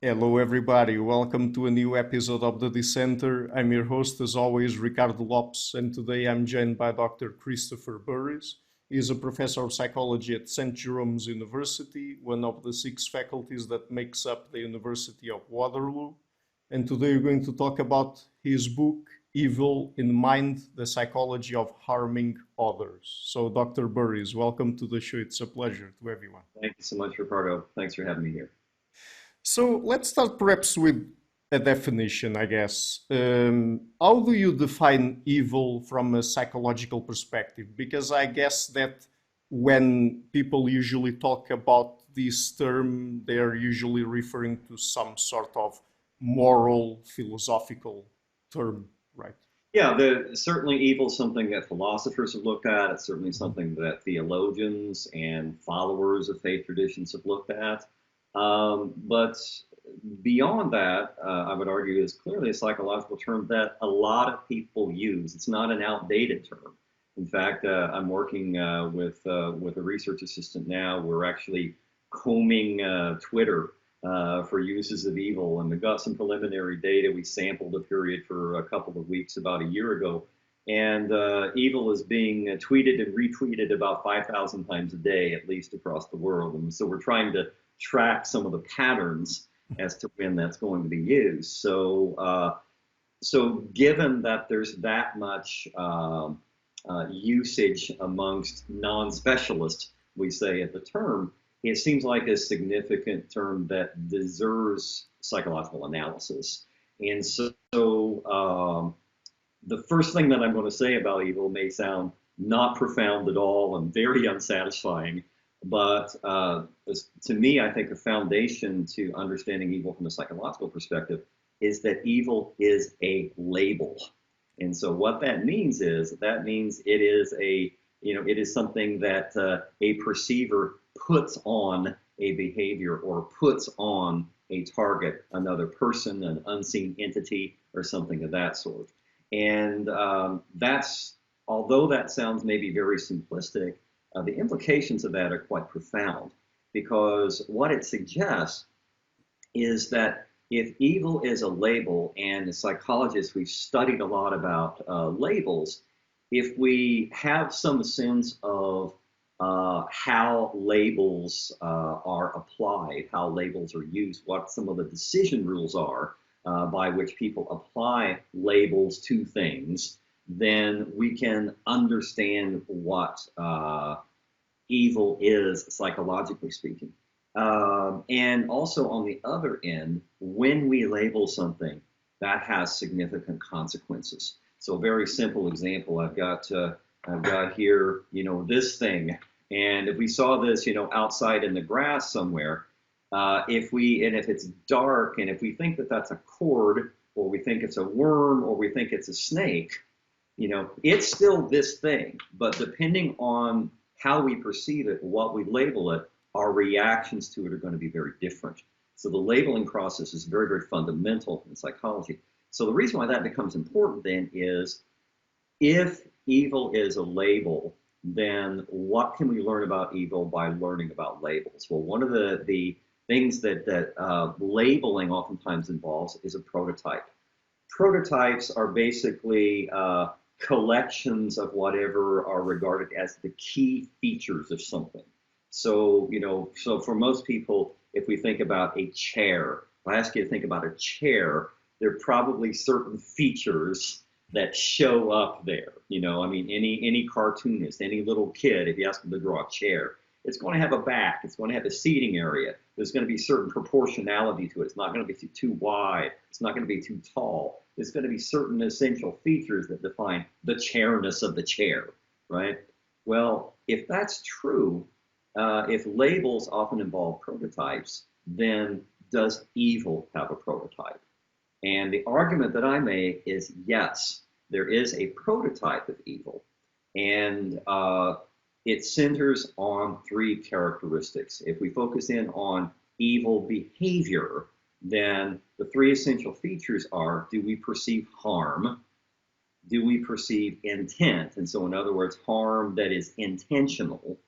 Hello, everybody. Welcome to a new episode of the Dissenter. I'm your host, as always, Ricardo Lopes, and today I'm joined by Dr. Christopher Burris. He is a professor of psychology at St. Jerome's University, one of the six faculties that makes up the University of Waterloo. And today we're going to talk about his book, Evil in Mind, the Psychology of Harming Others. So, Dr. Burris, welcome to the show. It's a pleasure to everyone. Thank you so much, Ricardo. Thanks for having me here. So let's start perhaps with a definition, I guess. How do you define evil from a psychological perspective? Because I guess that when people usually talk about this term, they're usually referring to some sort of moral, philosophical term, right? Yeah, certainly evil is something that philosophers have looked at. It's certainly something that theologians and followers of faith traditions have looked at. But beyond that, I would argue is clearly a psychological term that a lot of people use. It's not an outdated term. In fact, I'm working with a research assistant now. We're actually combing Twitter for uses of evil, and we've got some preliminary data. We sampled a period for a couple of weeks about a year ago, and evil is being tweeted and retweeted about 5,000 times a day, at least across the world. And so we're trying to track some of the patterns as to when that's going to be used. So given that there's that much usage amongst non-specialists, we say at the term, it seems like a significant term that deserves psychological analysis. And so the first thing that I'm going to say about evil may sound not profound at all and very unsatisfying, but to me, I think a foundation to understanding evil from a psychological perspective is that evil is a label. And so what that means is it is something that a perceiver puts on a behavior or puts on a target, another person, an unseen entity, or something of that sort. And although that sounds maybe very simplistic, the implications of that are quite profound, because what it suggests is that if evil is a label, and as psychologists we've studied a lot about labels, if we have some sense of how labels are applied, how labels are used, what some of the decision rules are by which people apply labels to things, then we can understand what evil is, psychologically speaking. And also on the other end, when we label something, that has significant consequences. So a very simple example, I've got here, this thing, and if we saw this, outside in the grass somewhere, if it's dark, and if we think that that's a cord, or we think it's a worm, or we think it's a snake, it's still this thing, but depending on how we perceive it, what we label it, our reactions to it are going to be very different. So the labeling process is very, very fundamental in psychology. So the reason why that becomes important then is, if evil is a label, then what can we learn about evil by learning about labels? Well, one of the things that labeling oftentimes involves is a prototype. Prototypes are basically collections of whatever are regarded as the key features of something. So, so for most people, if we think about a chair, if I ask you to think about a chair, there are probably certain features that show up there. Any cartoonist, any little kid, if you ask them to draw a chair, it's going to have a back, it's going to have a seating area, there's going to be certain proportionality to it. It's not going to be too wide, it's not going to be too tall. There's going to be certain essential features that define the chairness of the chair, right? Well, if that's true, if labels often involve prototypes, then does evil have a prototype? And the argument that I make is yes, there is a prototype of evil, and it centers on three characteristics. If we focus in on evil behavior, then the three essential features are: do we perceive harm? Do we perceive intent? And so in other words, harm that is intentional.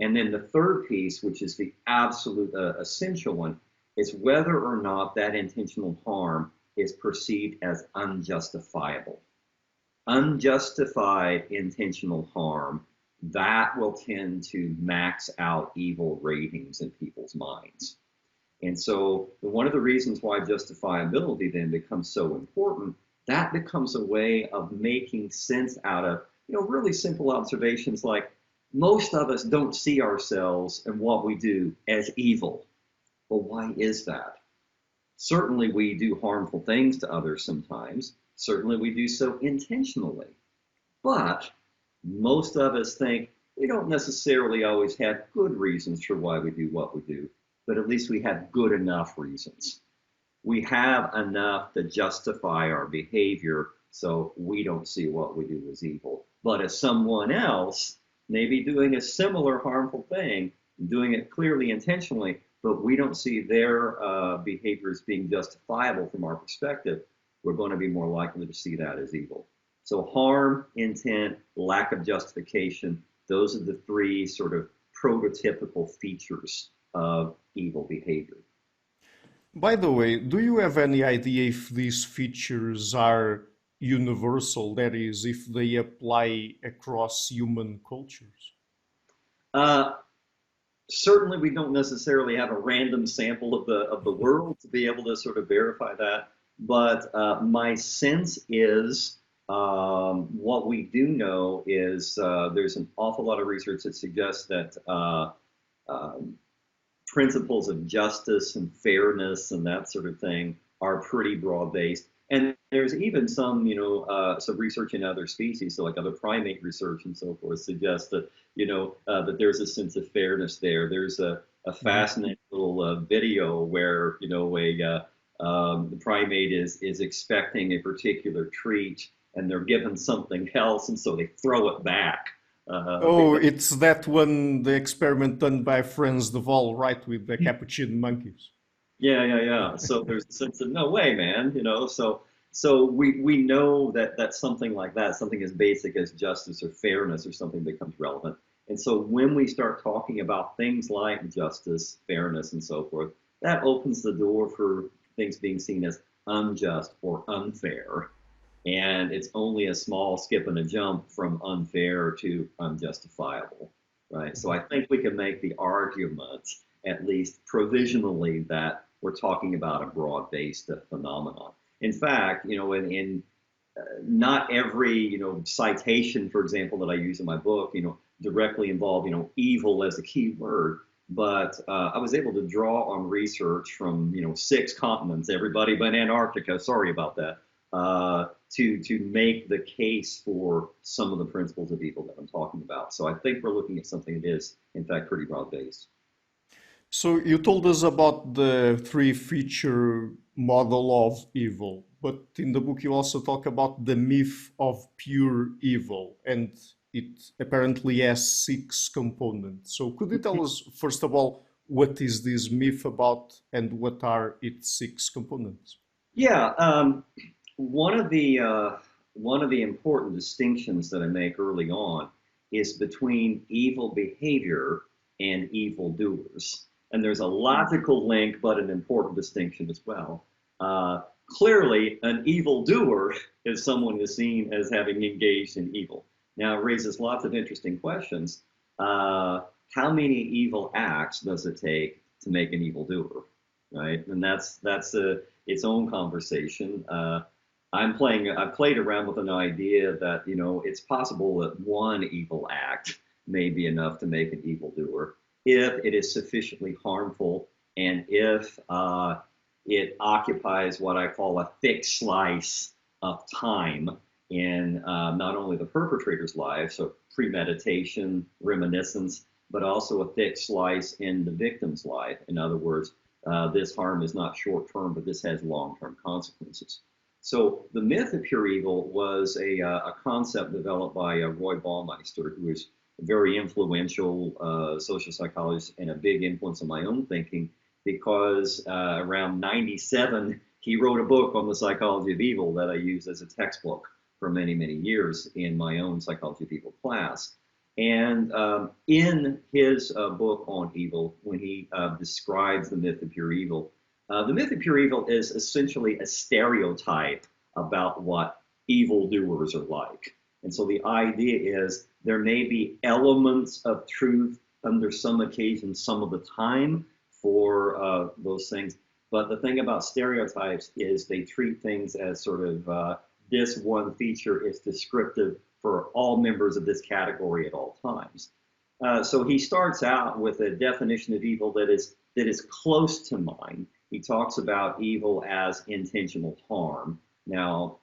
And then the third piece, which is the absolute essential one, It's whether or not that intentional harm is perceived as unjustifiable. Unjustified intentional harm, that will tend to max out evil ratings in people's minds. And so one of the reasons why justifiability then becomes so important, that becomes a way of making sense out of, really simple observations like most of us don't see ourselves and what we do as evil. Well, why is that? Certainly we do harmful things to others sometimes. Certainly we do so intentionally. But most of us think we don't necessarily always have good reasons for why we do what we do, but at least we have good enough reasons. We have enough to justify our behavior so we don't see what we do as evil. But if someone else may be doing a similar harmful thing, doing it clearly intentionally, but we don't see their behavior as being justifiable from our perspective, we're going to be more likely to see that as evil. So harm, intent, lack of justification, those are the three sort of prototypical features of evil behavior. By the way, do you have any idea if these features are universal, that is, if they apply across human cultures? Uh, Certainly, we don't necessarily have a random sample of the world to be able to sort of verify that. But my sense is what we do know is there's an awful lot of research that suggests that principles of justice and fairness and that sort of thing are pretty broad-based. And there's even some, some research in other species, so like other primate research and so forth, suggests that, that there's a sense of fairness there. There's a fascinating little video where, the primate is expecting a particular treat and they're given something else, and so they throw it back. Oh, it's that one, the experiment done by Franz de Waal, right, with the capuchin monkeys. Yeah. So there's a sense of no way, man. So we know that something like that, something as basic as justice or fairness or something becomes relevant. And so when we start talking about things like justice, fairness, and so forth, that opens the door for things being seen as unjust or unfair. And it's only a small skip and a jump from unfair to unjustifiable, right? So I think we can make the argument, at least provisionally, that we're talking about a broad-based phenomenon. In fact, in not every citation, for example, that I use in my book, directly involve evil as a key word, but I was able to draw on research from 6 continents, everybody but Antarctica. Sorry about that. To make the case for some of the principles of evil that I'm talking about. So I think we're looking at something that is, in fact, pretty broad-based. So you told us about the 3-feature model of evil, but in the book you also talk about the myth of pure evil, and it apparently has 6 components. So could you tell us, first of all, what is this myth about and what are its 6 components? Yeah, one of the important distinctions that I make early on is between evil behavior and evildoers. And there's a logical link, but an important distinction as well. Clearly, an evildoer is someone who's seen as having engaged in evil. Now, it raises lots of interesting questions. How many evil acts does it take to make an evildoer, right? And that's its own conversation. I've played around with an idea that, it's possible that one evil act may be enough to make an evildoer if it is sufficiently harmful and if it occupies what I call a thick slice of time in not only the perpetrator's life, so premeditation, reminiscence, but also a thick slice in the victim's life. In other words, this harm is not short-term, but this has long-term consequences. So the myth of pure evil was a concept developed by Roy Baumeister, who is a very influential social psychologist and a big influence on my own thinking, because around 97, he wrote a book on the psychology of evil that I used as a textbook for many, many years in my own psychology of evil class. And in his book on evil, when he describes the myth of pure evil, The myth of pure evil is essentially a stereotype about what evildoers are like. And so the idea is there may be elements of truth under some occasions, some of the time for those things. But the thing about stereotypes is they treat things as sort of this one feature is descriptive for all members of this category at all times. So he starts out with a definition of evil that is close to mine. He talks about evil as intentional harm. Now,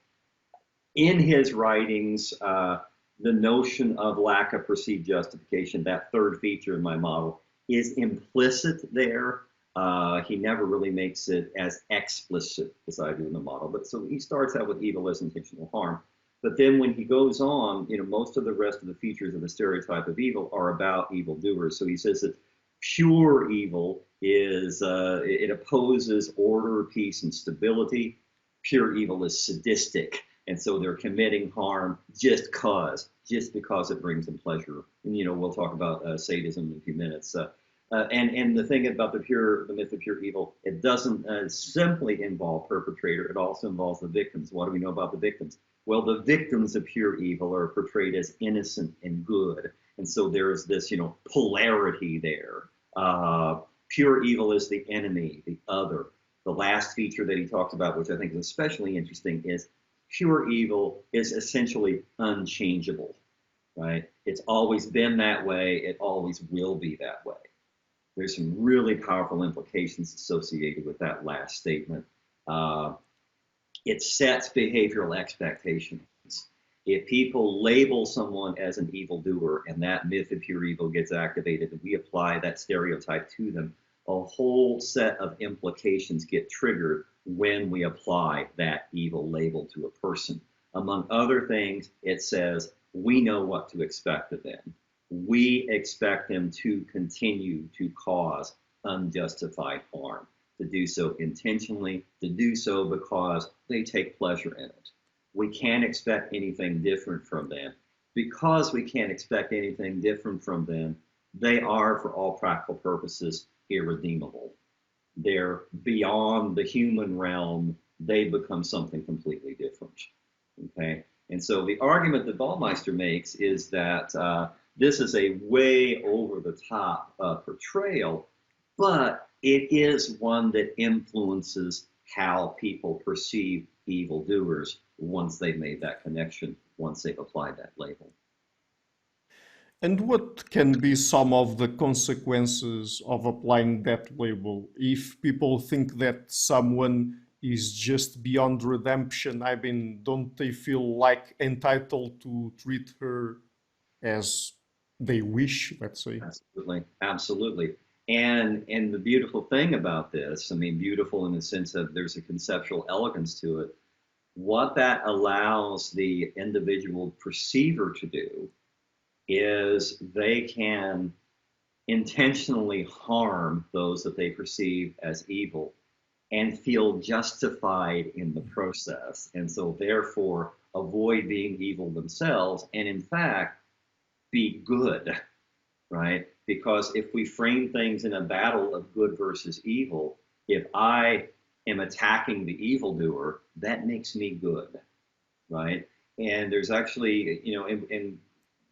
in his writings, the notion of lack of perceived justification, that third feature in my model, is implicit there. He never really makes it as explicit as I do in the model. But so he starts out with evil as intentional harm. But then when he goes on, most of the rest of the features of the stereotype of evil are about evildoers. So he says that pure evil is, it opposes order, peace, and stability. Pure evil is sadistic. And so they're committing harm just because it brings them pleasure. And, we'll talk about sadism in a few minutes. And the thing about the myth of pure evil, it doesn't simply involve perpetrator. It also involves the victims. What do we know about the victims? Well, the victims of pure evil are portrayed as innocent and good. And so there is this, polarity there. Pure evil is the enemy, the other. The last feature that he talks about, which I think is especially interesting, is pure evil is essentially unchangeable, right? It's always been that way. It always will be that way. There's some really powerful implications associated with that last statement. It sets behavioral expectations. If people label someone as an evildoer and that myth of pure evil gets activated and we apply that stereotype to them, a whole set of implications get triggered when we apply that evil label to a person. Among other things, it says we know what to expect of them. We expect them to continue to cause unjustified harm, to do so intentionally, to do so because they take pleasure in it. We can't expect anything different from them. Because we can't expect anything different from them, they are, for all practical purposes, irredeemable. They're beyond the human realm. They become something completely different. Okay? And so the argument that Baumeister makes is that this is a way over the top portrayal, but it is one that influences how people perceive evildoers once they've made that connection, once they've applied that label. And what can be some of the consequences of applying that label if people think that someone is just beyond redemption? I mean, don't they feel like entitled to treat her as they wish, let's say? Absolutely, absolutely. And the beautiful thing about this, I mean, beautiful in the sense of there's a conceptual elegance to it. What that allows the individual perceiver to do is they can intentionally harm those that they perceive as evil and feel justified in the process. And so therefore avoid being evil themselves and in fact be good, right? Because if we frame things in a battle of good versus evil, if I am attacking the evildoer, that makes me good, right? And there's actually, in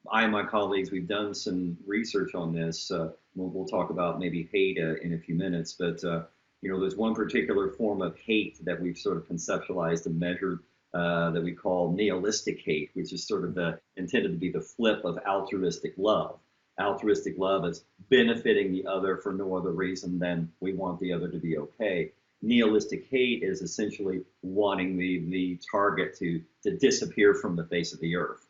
I and my colleagues, we've done some research on this. We'll talk about maybe hate in a few minutes, but there's one particular form of hate that we've sort of conceptualized and measured that we call nihilistic hate, which is sort of intended to be the flip of altruistic love. Altruistic love is benefiting the other for no other reason than we want the other to be okay. Nihilistic hate is essentially wanting the target to disappear from the face of the earth.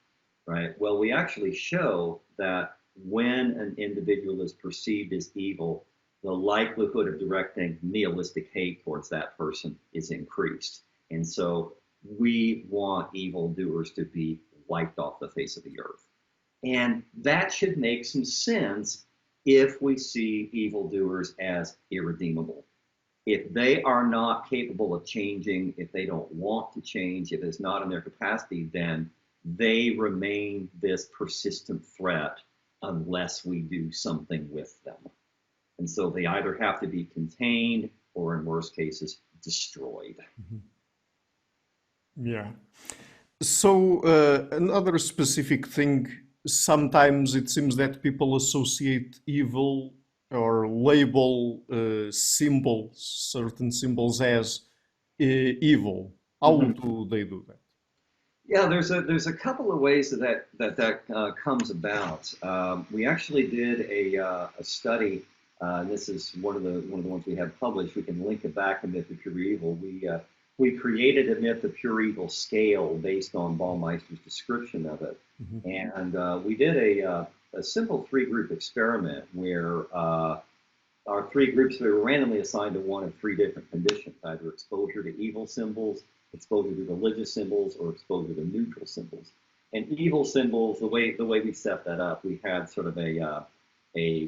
Right. Well, we actually show that when an individual is perceived as evil, the likelihood of directing nihilistic hate towards that person is increased. And so we want evildoers to be wiped off the face of the earth. And that should make some sense if we see evildoers as irredeemable. If they are not capable of changing, if they don't want to change, if it's not in their capacity, then they remain this persistent threat unless we do something with them. And so they either have to be contained or in worse cases, destroyed. Yeah. So another specific thing, sometimes it seems that people associate evil or label symbols, certain symbols as evil. How Mhm. do they do that? Yeah, there's a couple of ways that comes about. We actually did a study. And this is one of the ones we have published. We can link it back to Myth of Pure Evil. We created a Myth of Pure Evil scale based on Baumeister's description of it, Mhm. and we did a simple three-group experiment where our three groups were randomly assigned to one of three different conditions, either exposure to evil symbols, exposure to religious symbols, or exposure to neutral symbols. And evil symbols, the way we set that up, we had sort of a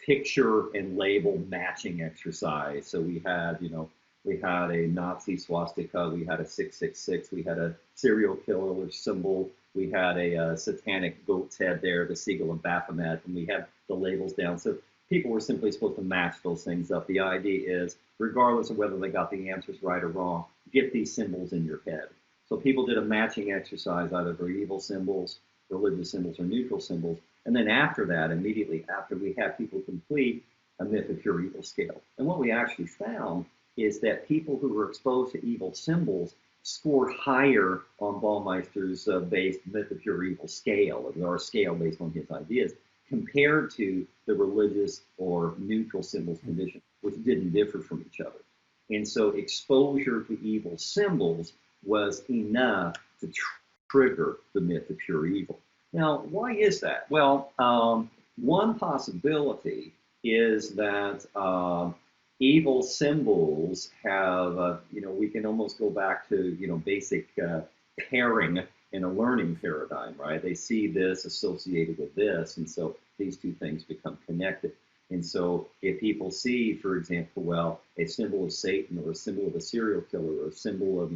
picture and label matching exercise. So we had a Nazi swastika, we had a 666, we had a serial killer symbol, we had a satanic goat's head there, the Siegel of Baphomet, and we had the labels down. So people were simply supposed to match those things up. The idea is, regardless of whether they got the answers right or wrong, get these symbols in your head. So people did a matching exercise either for evil symbols, religious symbols, or neutral symbols. And then after that, immediately after, we had people complete a myth of pure evil scale. And what we actually found is that people who were exposed to evil symbols scored higher on Baumeister's based myth of pure evil scale, or a scale based on his ideas, compared to the religious or neutral symbols condition, which didn't differ from each other. And so exposure to evil symbols was enough to trigger the myth of pure evil. Now, why is that? Well, one possibility is that evil symbols have, we can almost go back to, basic pairing in a learning paradigm, right? They see this associated with this, and so these two things become connected. And so if people see, for example, well, a symbol of Satan or a symbol of a serial killer or a symbol of,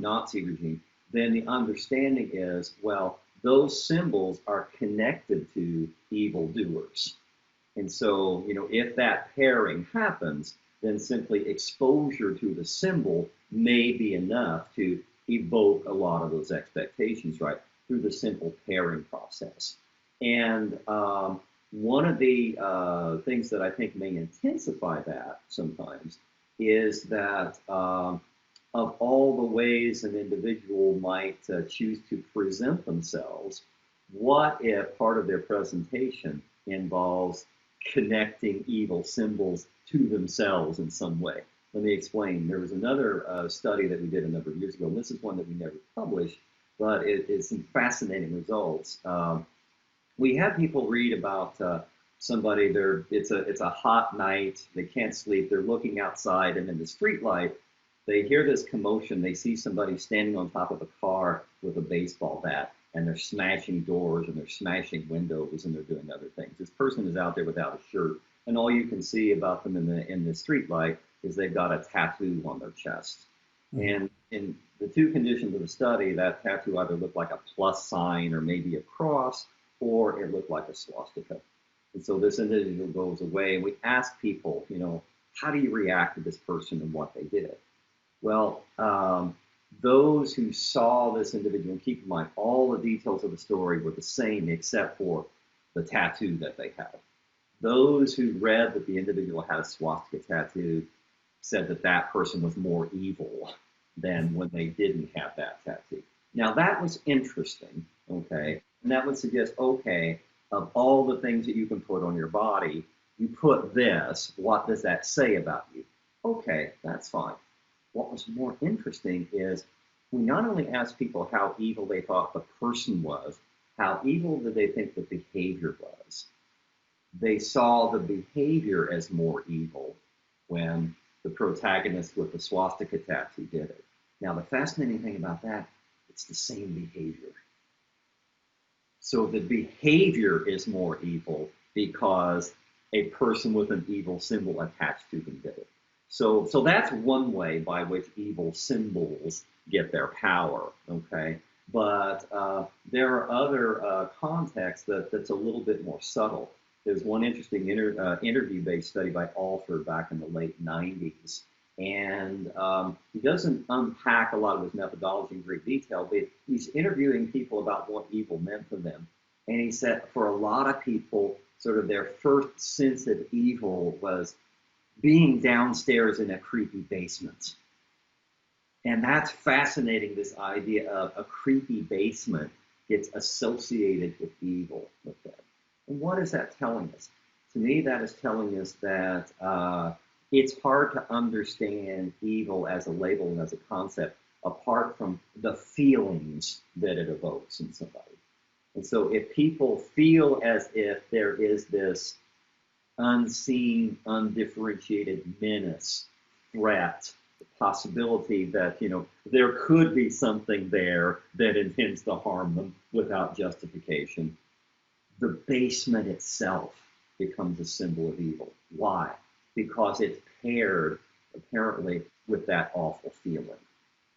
Nazi regime, then the understanding is, well, those symbols are connected to evildoers. And so, if that pairing happens, then simply exposure to the symbol may be enough to evoke a lot of those expectations, right, through the simple pairing process. And one of the things that I think may intensify that sometimes is that of all the ways an individual might choose to present themselves, what if part of their presentation involves connecting evil symbols to themselves in some way? Let me explain. There was another study that we did a number of years ago, and this is one that we never published, but it's some fascinating results. We had people read about somebody. It's a hot night. They can't sleep. They're looking outside, and in the street light, they hear this commotion. They see somebody standing on top of a car with a baseball bat, and they're smashing doors and they're smashing windows and they're doing other things. This person is out there without a shirt, and all you can see about them in the street light is they've got a tattoo on their chest. Mhm. And in the two conditions of the study, that tattoo either looked like a plus sign or maybe a cross, or it looked like a swastika. And so this individual goes away, and we ask people, how do you react to this person and what they did? Well, those who saw this individual, and keep in mind, all the details of the story were the same except for the tattoo that they had. Those who read that the individual had a swastika tattoo said that that person was more evil than when they didn't have that tattoo. Now, that was interesting, okay? And that would suggest, okay, of all the things that you can put on your body, you put this. What does that say about you? Okay, that's fine. What was more interesting is we not only asked people how evil they thought the person was, how evil did they think the behavior was. They saw the behavior as more evil when the protagonist with the swastika tattoo did it. Now, the fascinating thing about that, it's the same behavior. So the behavior is more evil because a person with an evil symbol attached to them did it. So that's one way by which evil symbols get their power, okay? But there are other contexts that's a little bit more subtle. There's one interesting interview-based study by Alford back in the late 90s. And he doesn't unpack a lot of his methodology in great detail, but he's interviewing people about what evil meant to them. And he said for a lot of people, sort of their first sense of evil was being downstairs in a creepy basement. And that's fascinating, this idea of a creepy basement gets associated with evil with them. And what is that telling us? To me, that is telling us that it's hard to understand evil as a label and as a concept apart from the feelings that it evokes in somebody. And so if people feel as if there is this unseen, undifferentiated menace, threat, possibility that, there could be something there that intends to harm them without justification, the basement itself becomes a symbol of evil. Why? Because it's paired, apparently, with that awful feeling.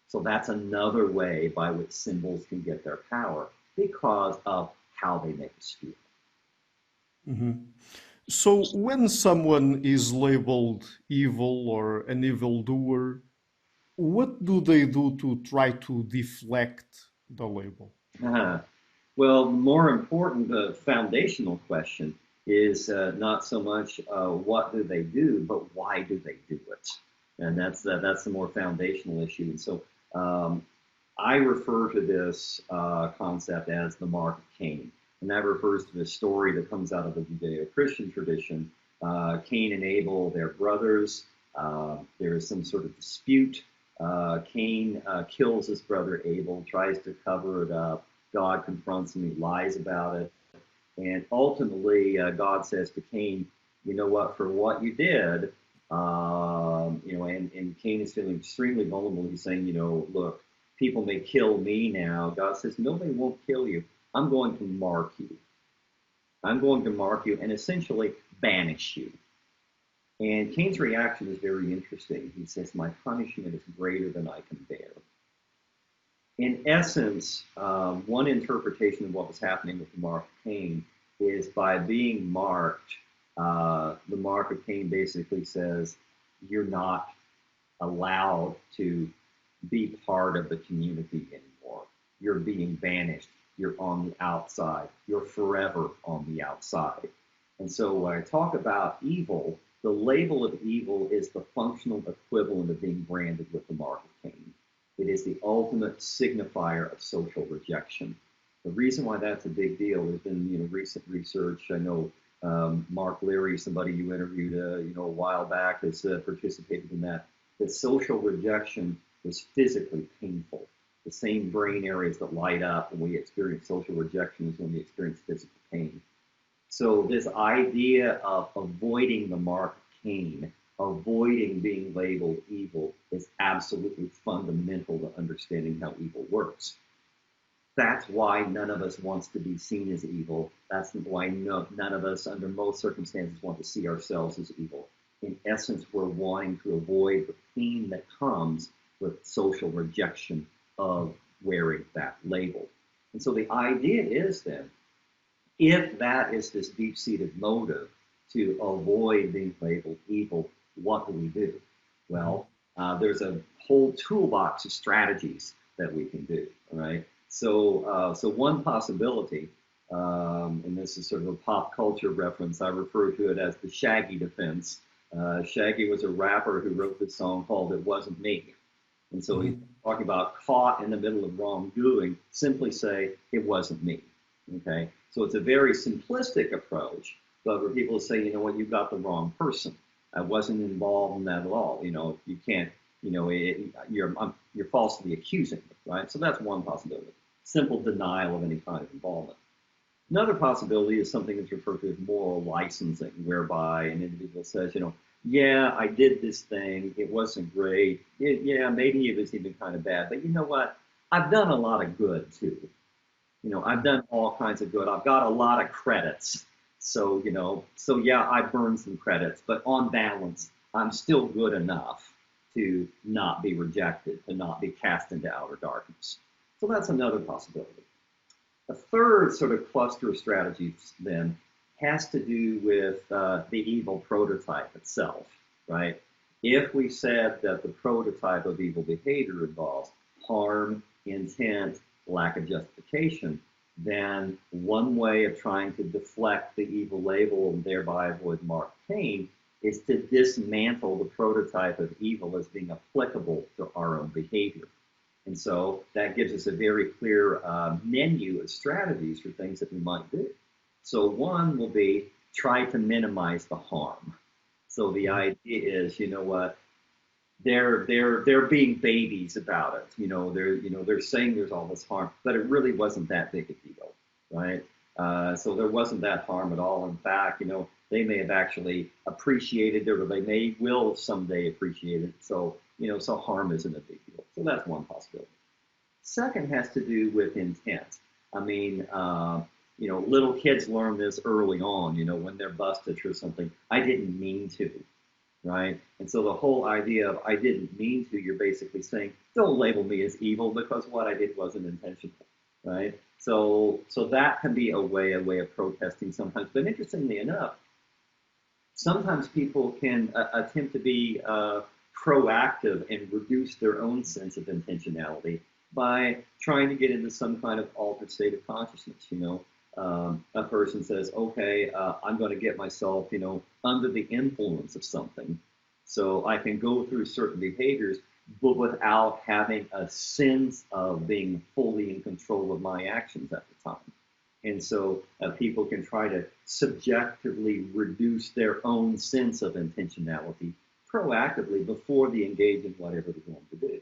So that's another way by which symbols can get their power, because of how they make us feel. Mm-hmm. So when someone is labeled evil or an evildoer, what do they do to try to deflect the label? Well, more important, the foundational question is not so much what do they do, but why do they do it? And that's the more foundational issue. And so I refer to this concept as the mark of Cain. And that refers to the story that comes out of the Judeo-Christian tradition. Cain and Abel, they're brothers. There is some sort of dispute. Cain kills his brother Abel, tries to cover it up. God confronts him, he lies about it. And ultimately, God says to Cain, you know what, for what you did, and Cain is feeling extremely vulnerable. He's saying, look, people may kill me now. God says, nobody won't kill you. I'm going to mark you. I'm going to mark you and essentially banish you. And Cain's reaction is very interesting. He says, my punishment is greater than I can bear. In essence, one interpretation of what was happening with the mark of Cain is by being marked, the mark of Cain basically says, you're not allowed to be part of the community anymore. You're being banished. You're on the outside. You're forever on the outside. And so when I talk about evil, the label of evil is the functional equivalent of being branded with the mark of Cain. It is the ultimate signifier of social rejection. The reason why that's a big deal has been, recent research. I know Mark Leary, somebody you interviewed, a while back, has participated in that. That social rejection is physically painful. The same brain areas that light up when we experience social rejection is when we experience physical pain. So this idea of avoiding the mark of Cain, avoiding being labeled evil, is absolutely fundamental to understanding how evil works. That's why none of us wants to be seen as evil. That's why none of us, under most circumstances, want to see ourselves as evil. In essence, we're wanting to avoid the pain that comes with social rejection of wearing that label. And so the idea is then, if that is this deep-seated motive to avoid being labeled evil, what do we do? Well, there's a whole toolbox of strategies that we can do, all right? So one possibility, and this is sort of a pop culture reference, I refer to it as the Shaggy defense. Shaggy was a rapper who wrote this song called It Wasn't Me. And so he's talking about caught in the middle of wrongdoing, simply say, it wasn't me, okay? So it's a very simplistic approach, but where people say, you know what, you've got the wrong person. I wasn't involved in that at all. You can't, you're falsely accusing me, right? So that's one possibility. Simple denial of any kind of involvement. Another possibility is something that's referred to as moral licensing, whereby an individual says, yeah, I did this thing. It wasn't great. Yeah, maybe it was even kind of bad. But you know what? I've done a lot of good, too. I've done all kinds of good. I've got a lot of credits. So yeah, I burned some credits. But on balance, I'm still good enough to not be rejected, to not be cast into outer darkness. So that's another possibility. A third sort of cluster of strategies then has to do with the evil prototype itself, right? If we said that the prototype of evil behavior involves harm, intent, lack of justification, then one way of trying to deflect the evil label and thereby avoid marked pain is to dismantle the prototype of evil as being applicable to our own behavior. And so that gives us a very clear menu of strategies for things that we might do. So one will be try to minimize the harm. So the idea is, you know what, they're being babies about it. They're saying there's all this harm, but it really wasn't that big a deal, right? So there wasn't that harm at all. In fact, they may have actually appreciated it, or they will someday appreciate it. So so harm isn't a big deal. So that's one possibility. Second has to do with intent. I mean, little kids learn this early on. When they're busted for something, I didn't mean to. Right? And so the whole idea of I didn't mean to, you're basically saying, don't label me as evil because what I did wasn't intentional, right? So that can be a way of protesting sometimes. But interestingly enough, sometimes people can attempt to be proactive and reduce their own sense of intentionality by trying to get into some kind of altered state of consciousness. A person says, okay, I'm going to get myself, under the influence of something so I can go through certain behaviors, but without having a sense of being fully in control of my actions at the time. And so people can try to subjectively reduce their own sense of intentionality proactively before they engage in whatever they're going to do.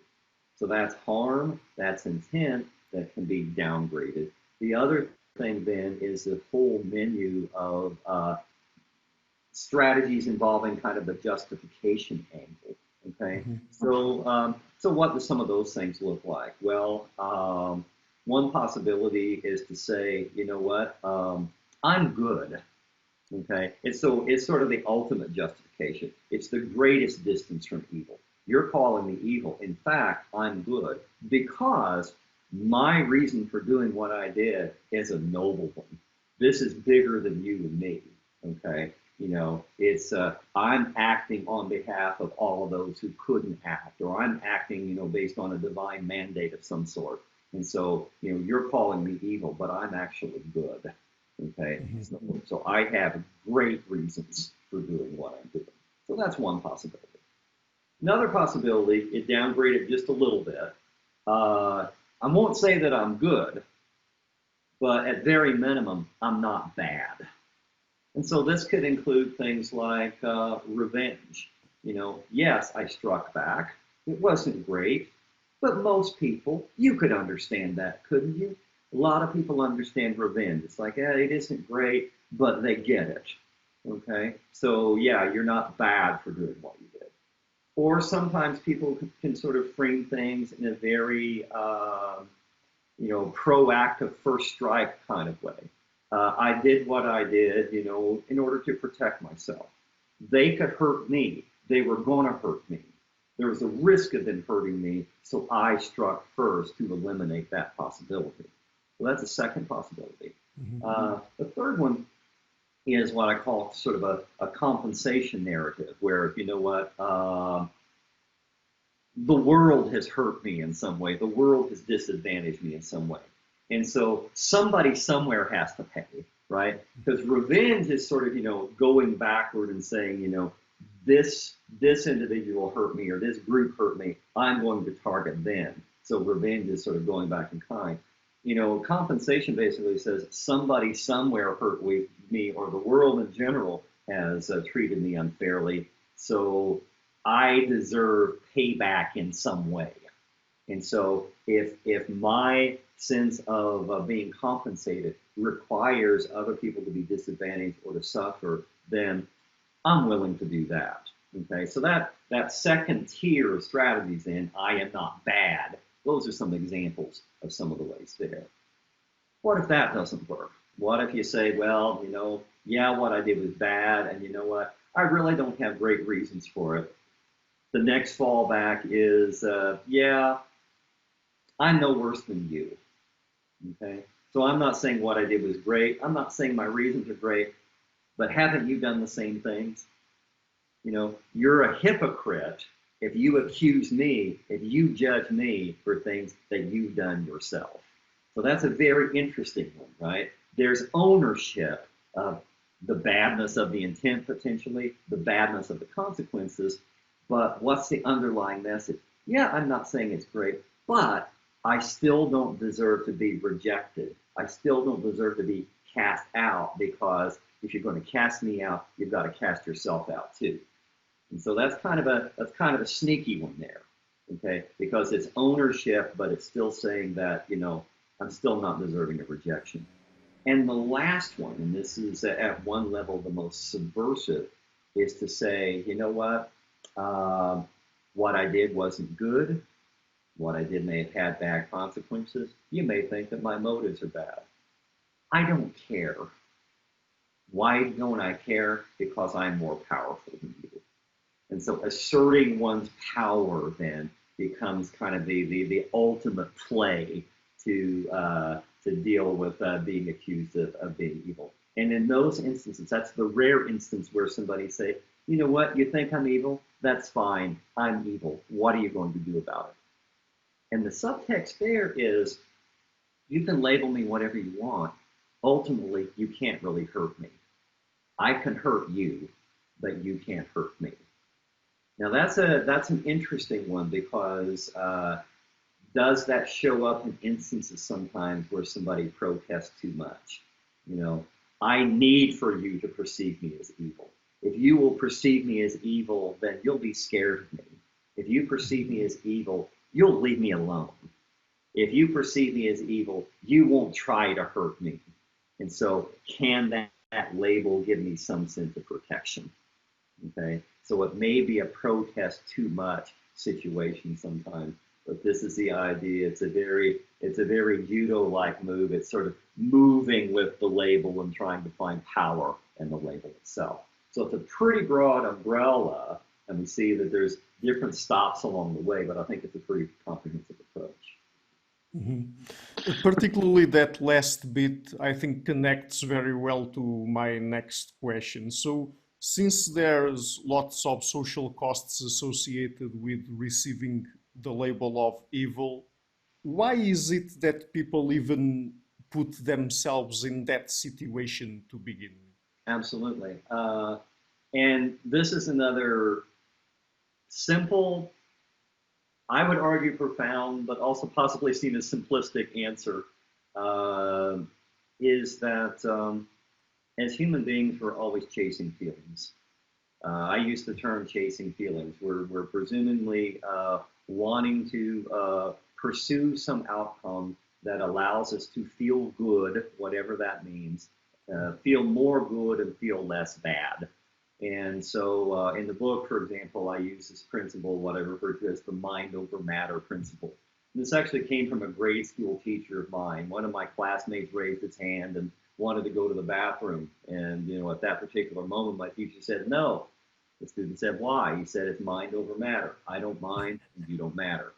So that's harm, that's intent that can be downgraded. The other thing then is the whole menu of strategies involving kind of the justification angle. Okay, so what do some of those things look like? Well, one possibility is to say, you know what, I'm good. Okay, it's sort of the ultimate justification. It's the greatest distance from evil. You're calling me evil. In fact, I'm good because my reason for doing what I did is a noble one. This is bigger than you and me. Okay, it's I'm acting on behalf of all of those who couldn't act, or I'm acting, based on a divine mandate of some sort. And so, you're calling me evil, but I'm actually good. Okay, so I have great reasons for doing what I'm doing. So that's one possibility. Another possibility, it downgraded just a little bit. I won't say that I'm good, but at very minimum, I'm not bad. And so this could include things like revenge. Yes, I struck back. It wasn't great, but most people, you could understand that, couldn't you? A lot of people understand revenge. It's like, it isn't great, but they get it. Okay, so yeah, you're not bad for doing what you did. Or sometimes people can sort of frame things in a very, proactive first strike kind of way. I did what I did, in order to protect myself. They could hurt me. They were going to hurt me. There was a risk of them hurting me, so I struck first to eliminate that possibility. So that's a second possibility. The third one is what I call sort of a compensation narrative, where, the world has hurt me in some way. The world has disadvantaged me in some way. And so somebody somewhere has to pay, right? Because revenge is sort of, going backward and saying, this individual hurt me or this group hurt me. I'm going to target them. So revenge is sort of going back in kind. Compensation basically says somebody somewhere hurt me, or the world in general has treated me unfairly. So I deserve payback in some way. And so if my sense of being compensated requires other people to be disadvantaged or to suffer, then I'm willing to do that. Okay, so that second tier of strategies, then, I am not bad. Those are some examples of some of the ways there. What if that doesn't work? What if you say, well, yeah, what I did was bad, and you know what, I really don't have great reasons for it. The next fallback is, yeah, I'm no worse than you. Okay, so I'm not saying what I did was great. I'm not saying my reasons are great. but haven't you done the same things? You know, you're a hypocrite if you accuse me, if you judge me for things that you've done yourself. So that's a very interesting one, right? There's ownership of the badness of the intent, potentially, the badness of the consequences, but what's the underlying message? Yeah, I'm not saying it's great, but I still don't deserve to be rejected. I still don't deserve to be cast out, because if you're going to cast me out, you've got to cast yourself out too. And so that's kind of a sneaky one there, okay? Because it's ownership, but it's still saying that, you know, I'm still not deserving of rejection. And the last one, and this is at one level the most subversive, is to say, you know what I did wasn't good. What I did may have had bad consequences. You may think that my motives are bad. I don't care. Why don't I care? Because I'm more powerful than you. And so asserting one's power then becomes kind of the ultimate play to deal with being accused of being evil. And in those instances, that's the rare instance where somebody say, you know what, you think I'm evil? That's fine. I'm evil. What are you going to do about it? And the subtext there is, you can label me whatever you want. Ultimately, you can't really hurt me. I can hurt you, but you can't hurt me. Now that's an interesting one, because does that show up in instances sometimes where somebody protests too much? You know, I need for you to perceive me as evil. If you will perceive me as evil, then you'll be scared of me. If you perceive me as evil, you'll leave me alone. If you perceive me as evil, you won't try to hurt me. And so can that label give me some sense of protection? Okay, so it may be a protest too much situation sometimes, but this is the idea. It's a very judo-like move. It's sort of moving with the label and trying to find power in the label itself. So it's a pretty broad umbrella, and we see that there's different stops along the way, but I think it's a pretty comprehensive approach. Mm-hmm. Particularly that last bit, I think, connects very well to my next question. So, since there's lots of social costs associated with receiving the label of evil, why is it that people even put themselves in that situation to begin with? Absolutely. And this is another simple, I would argue profound, but also possibly seen as simplistic answer, is that as human beings, we're always chasing feelings. I use the term chasing feelings. We're presumably wanting to pursue some outcome that allows us to feel good, whatever that means, feel more good and feel less bad. And so in the book, for example, I use this principle, what I refer to as the mind over matter principle. And this actually came from a grade school teacher of mine. One of my classmates raised his hand and wanted to go to the bathroom. And, you know, at that particular moment, my teacher said, no. The student said, why? He said, it's mind over matter. I don't mind and you don't matter.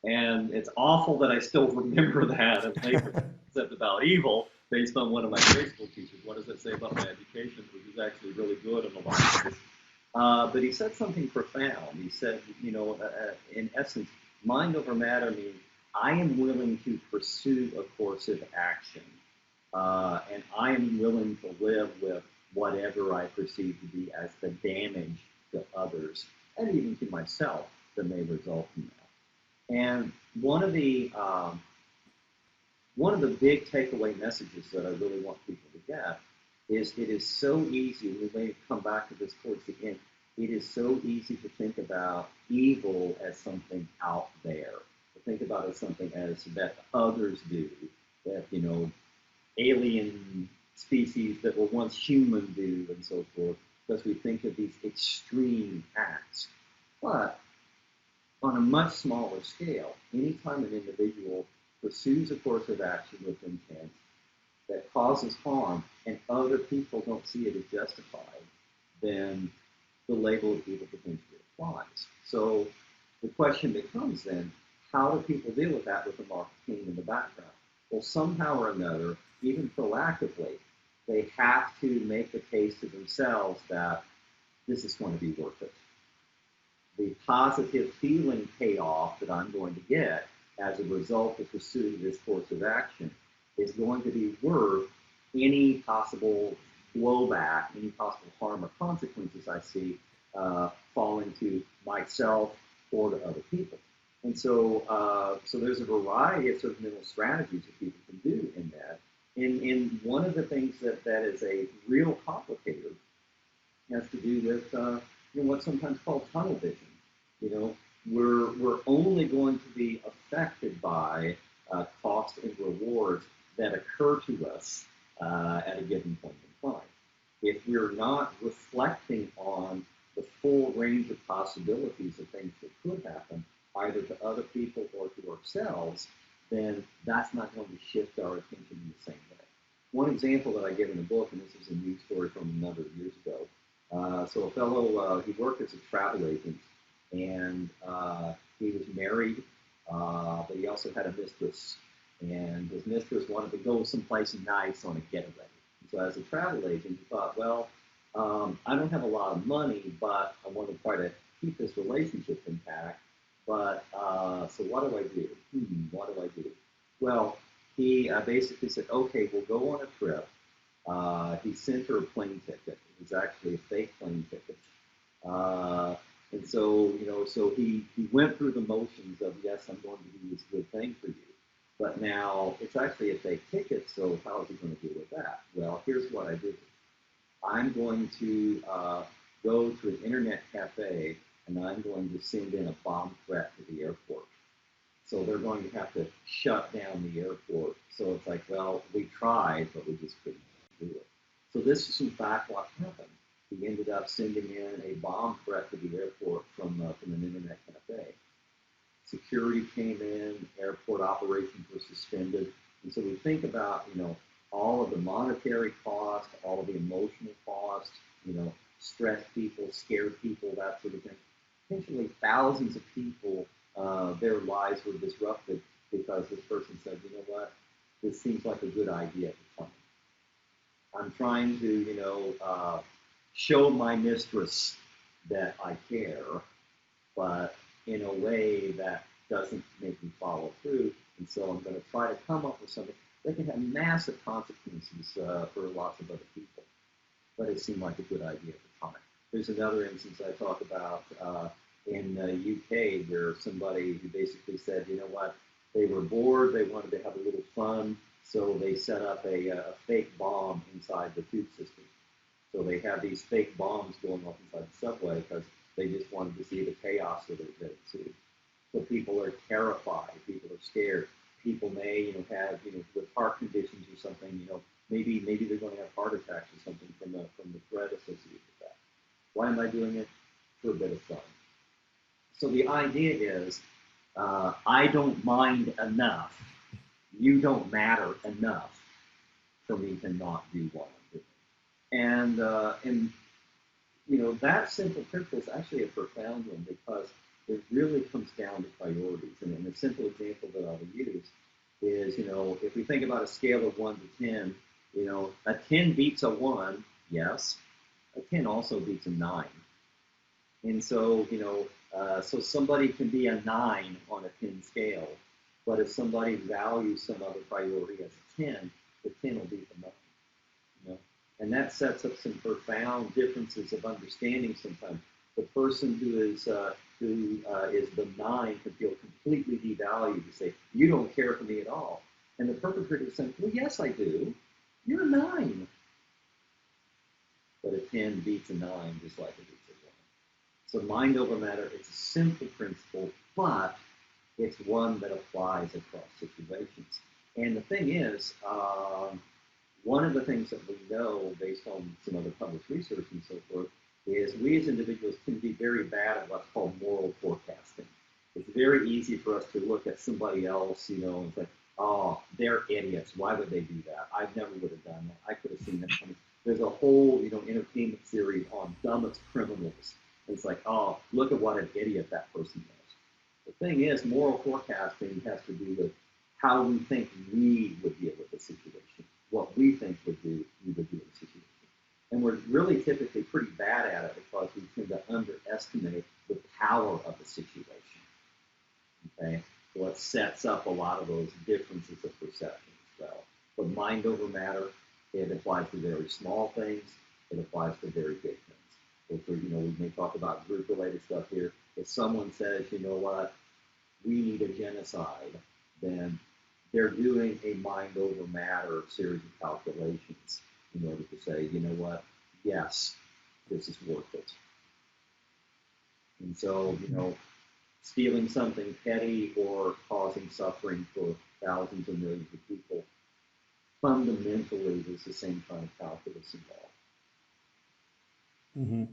And it's awful that I still remember that and later concept about evil based on one of my grade school teachers. What does that say about my education, which is actually really good in a lot of ways? But he said something profound. He said, you know, in essence, mind over matter means I am willing to pursue a course of action, and I am willing to live with whatever I perceive to be as the damage to others and even to myself that may result from that. And one of the big takeaway messages that I really want people to get is it is so easy, we may come back to this towards the end, it is so easy to think about evil as something out there, to think about it as something as that others do, that, you know, alien species that were once human do and so forth, because we think of these extreme acts. But on a much smaller scale, anytime an individual pursues a course of action with intent that causes harm and other people don't see it as justified, then the label of evil potentially applies. So the question becomes then, how do people deal with that with the mark of Cain in the background? Well, somehow or another, even proactively, they have to make the case to themselves that this is going to be worth it. The positive feeling payoff that I'm going to get as a result of pursuing this course of action is going to be worth any possible blowback, any possible harm or consequences I see falling to myself or to other people. And so there's a variety of sort of mental strategies that people can do in that. And one of the things that is a real complicator has to do with what's sometimes called tunnel vision. You know, we're only going to be affected by cost and rewards that occur to us at a given point in time. If we're not reflecting on the full range of possibilities of things that could happen, either to other people or to ourselves, then that's not going to shift our attention in the same way. One example that I give in the book, and this is a news story from a number of years ago. So a fellow, he worked as a travel agent, and he was married, but he also had a mistress. And his mistress wanted to go someplace nice on a getaway. So as a travel agent, he thought, well, I don't have a lot of money, but I want to try to keep this relationship intact. But so what do I do? What do I do? Well, he basically said, okay, we'll go on a trip. He sent her a plane ticket. It was actually a fake plane ticket. And so, so he went through the motions of, yes, I'm going to do this good thing for you. But now it's actually a fake ticket, so how is he going to deal with that? Well, here's what I did. I'm going to go to an internet cafe, and I'm going to send in a bomb threat to the airport. So they're going to have to shut down the airport. So it's like, well, we tried, but we just couldn't do it. So this is in fact what happened. He ended up sending in a bomb threat to the airport from an internet cafe. Security came in, airport operations were suspended. And so we think about, all of the monetary cost, all of the emotional cost, stress people, scared people, that sort of thing. Potentially thousands of people, their lives were disrupted because this person said, you know what, this seems like a good idea at the time. I'm trying to, show my mistress that I care, but in a way that doesn't make me follow through. And so I'm going to try to come up with something that can have massive consequences for lots of other people. But it seemed like a good idea at the time. There's another instance I talk about in the UK where somebody who basically said, you know what, they were bored, they wanted to have a little fun, so they set up a fake bomb inside the tube system. So they have these fake bombs going off inside the subway because they just wanted to see the chaos that it ensued. So people are terrified, people are scared. People may, have, with heart conditions or something, maybe they're going to have heart attacks or something from the threat associated with that. Why am I doing it? For a bit of fun. So the idea is, I don't mind enough. You don't matter enough for me to not do what I'm doing. And that simple principle is actually a profound one because it really comes down to priorities. And a simple example that I would use is, if we think about a scale of 1 to 10, a 10 beats a 1, yes. A 10 also beats a 9. And so, so somebody can be a 9 on a 10 scale, but if somebody values some other priority as a 10, the 10 will beat the 9. And that sets up some profound differences of understanding sometimes. The person who is the 9 can feel completely devalued to say, you don't care for me at all. And the perpetrator is saying, well, yes, I do. You're a 9. But a 10 beats a 9 just like it beats a 1. So mind over matter, it's a simple principle, but it's one that applies across situations. And the thing is, one of the things that we know based on some other published research and so forth is we as individuals can be very bad at what's called moral forecasting. It's very easy for us to look at somebody else, and say, oh, they're idiots. Why would they do that? I never would have done that. I could have seen that coming. There's a whole, entertainment series on dumbest criminals. And it's like, oh, look at what an idiot that person is. The thing is, moral forecasting has to do with how we think we would deal with the situation. what we think we would do in a situation. And we're really typically pretty bad at it because we tend to underestimate the power of the situation. Okay, what sets up a lot of those differences of perception as well. But mind over matter, it applies to very small things. It applies to very big things. So for, we may talk about group-related stuff here. If someone says, you know what, we need a genocide, then they're doing a mind over matter series of calculations in order to say, you know what, yes, this is worth it. And so, stealing something petty or causing suffering for thousands or millions of people, fundamentally there's the same kind of calculus involved. Mm-hmm.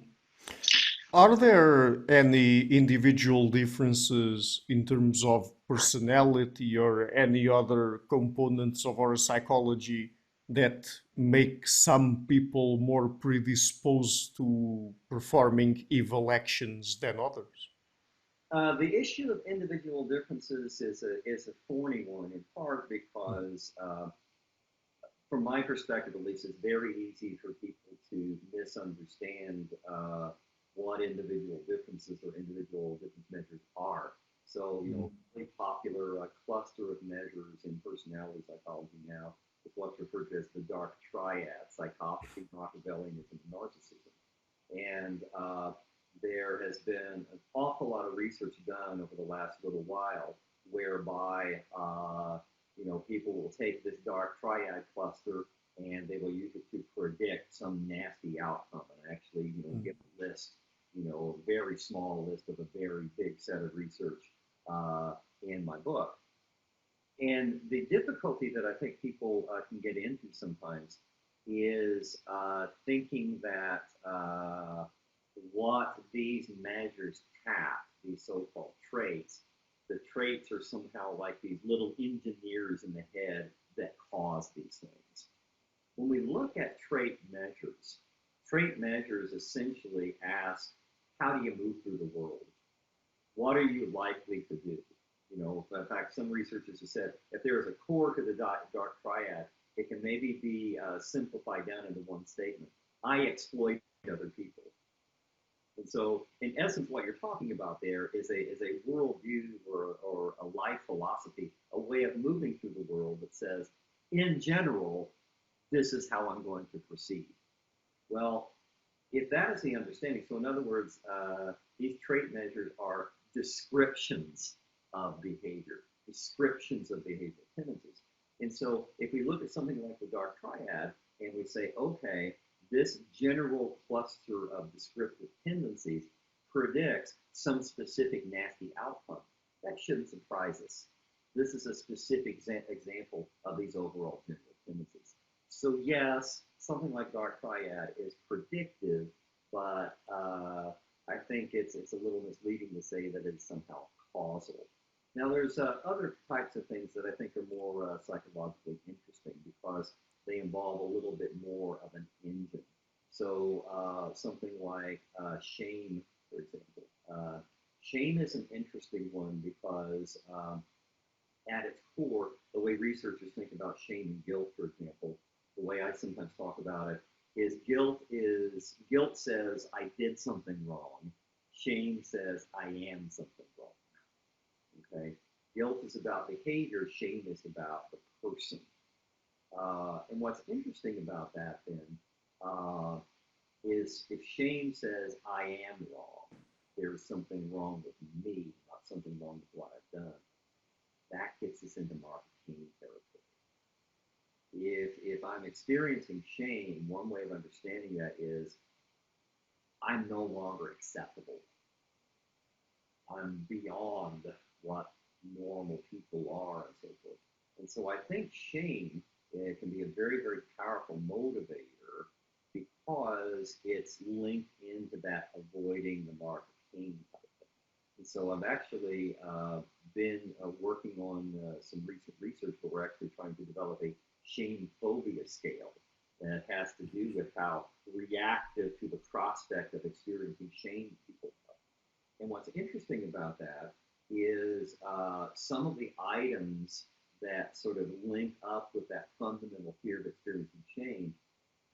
Are there any individual differences in terms of personality or any other components of our psychology that make some people more predisposed to performing evil actions than others? The issue of individual differences is a thorny one, in part because, from my perspective at least, it's very easy for people to misunderstand what individual differences or individual difference measures are. So, really popular cluster of measures in personality psychology now is what's referred to as the dark triad: psychopathy, Machiavellianism, and narcissism. And there has been an awful lot of research done over the last little while whereby people will take this dark triad cluster and they will use it to predict some nasty outcome and actually give a list, a very small list of a very big set of research in my book. And the difficulty that I think people can get into sometimes is thinking that what these measures tap, these so-called traits, the traits are somehow like these little engineers in the head that cause these things. When we look at trait measures essentially ask, how do you move through the world? What are you likely to do? In fact, some researchers have said if there is a core to the dark triad, it can maybe be simplified down into one statement: I exploit other people. And so, in essence, what you're talking about there is a worldview or a life philosophy, a way of moving through the world that says, in general, this is how I'm going to proceed. Well, if that is the understanding, so in other words, these trait measures are descriptions of behavior, descriptions of behavioral tendencies. And so if we look at something like the dark triad and we say, okay, this general cluster of descriptive tendencies predicts some specific nasty outcome, that shouldn't surprise us. This is a specific example of these overall general tendencies. So yes, something like dark triad is predictive, but I think it's a little misleading to say that it's somehow causal. Now, there's other types of things that I think are more psychologically interesting because they involve a little bit more of an engine. So something like shame, for example. Shame is an interesting one because at its core, the way researchers think about shame and guilt, for example, the way I sometimes talk about it is guilt says I did something wrong. Shame says I am something wrong. Okay, guilt is about behavior. Shame is about the person. And what's interesting about that then is if shame says I am wrong, there's something wrong with me, not something wrong with what I've done. That gets us into Mark King territory. If I'm experiencing shame, one way of understanding that is I'm no longer acceptable. I'm beyond what normal people are and so forth. And so I think shame can be a very, very powerful motivator because it's linked into that avoiding the mark of Cain type thing. And so I've actually been working on some recent research where we're actually trying to develop a shame phobia scale that has to do with how reactive to the prospect of experiencing shame people are. And what's interesting about that is some of the items that sort of link up with that fundamental fear of experiencing shame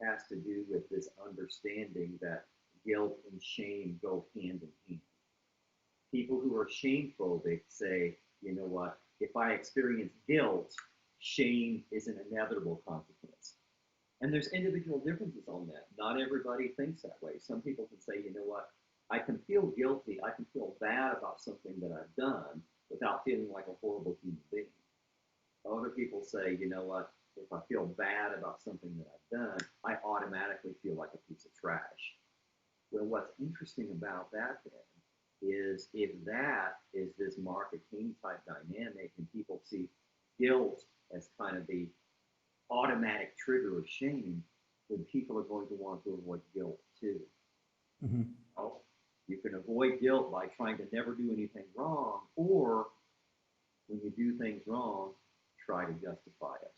has to do with this understanding that guilt and shame go hand in hand. People who are shame phobic say, you know what, if I experience guilt, shame is an inevitable consequence. And there's individual differences on that. Not everybody thinks that way. Some people can say, you know what, I can feel guilty, I can feel bad about something that I've done without feeling like a horrible human being. Other people say, you know what, if I feel bad about something that I've done, I automatically feel like a piece of trash. Well, what's interesting about that then is if that is this Mark King type dynamic and people see guilt as kind of the automatic trigger of shame, then people are going to want to avoid guilt too. Mm-hmm. Oh, you can avoid guilt by trying to never do anything wrong, or when you do things wrong, try to justify it,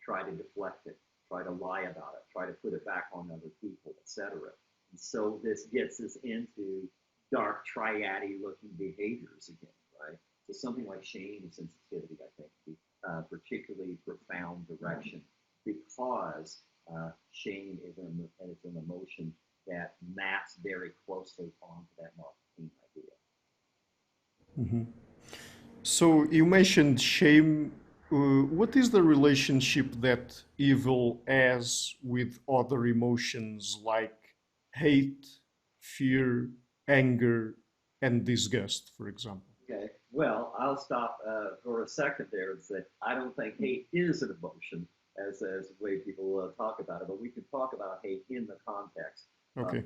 try to deflect it, try to lie about it, try to put it back on other people, etc. And so this gets us into dark triad-y looking behaviors again, right? So something like shame and sensitivity, I think, would be a particularly profound direction because shame is an emotion that maps very closely onto that marketing idea. Mm-hmm. So you mentioned shame. What is the relationship that evil has with other emotions like hate, fear, anger, and disgust, for example? Okay, well, I'll stop for a second there and say I don't think hate is an emotion as the way people talk about it, but we can talk about hate in the context of Okay.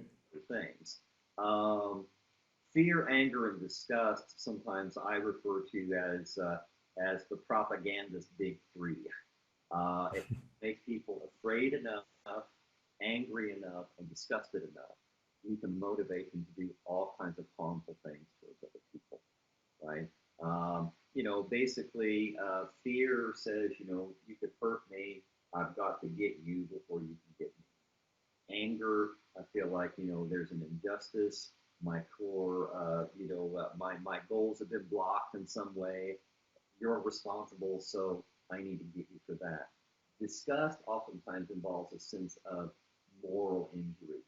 things. Um, Fear, anger, and disgust. Sometimes I refer to as the propagandist big three. It makes people afraid enough, angry enough, and disgusted enough. You can motivate them to do all kinds of harmful things towards other people, right? Basically, fear says, you could hurt me. I've got to get you before you can get me. Anger, I feel like, there's an injustice. My core, my goals have been blocked in some way. You're responsible, so I need to get you for that. Disgust oftentimes involves a sense of moral injury.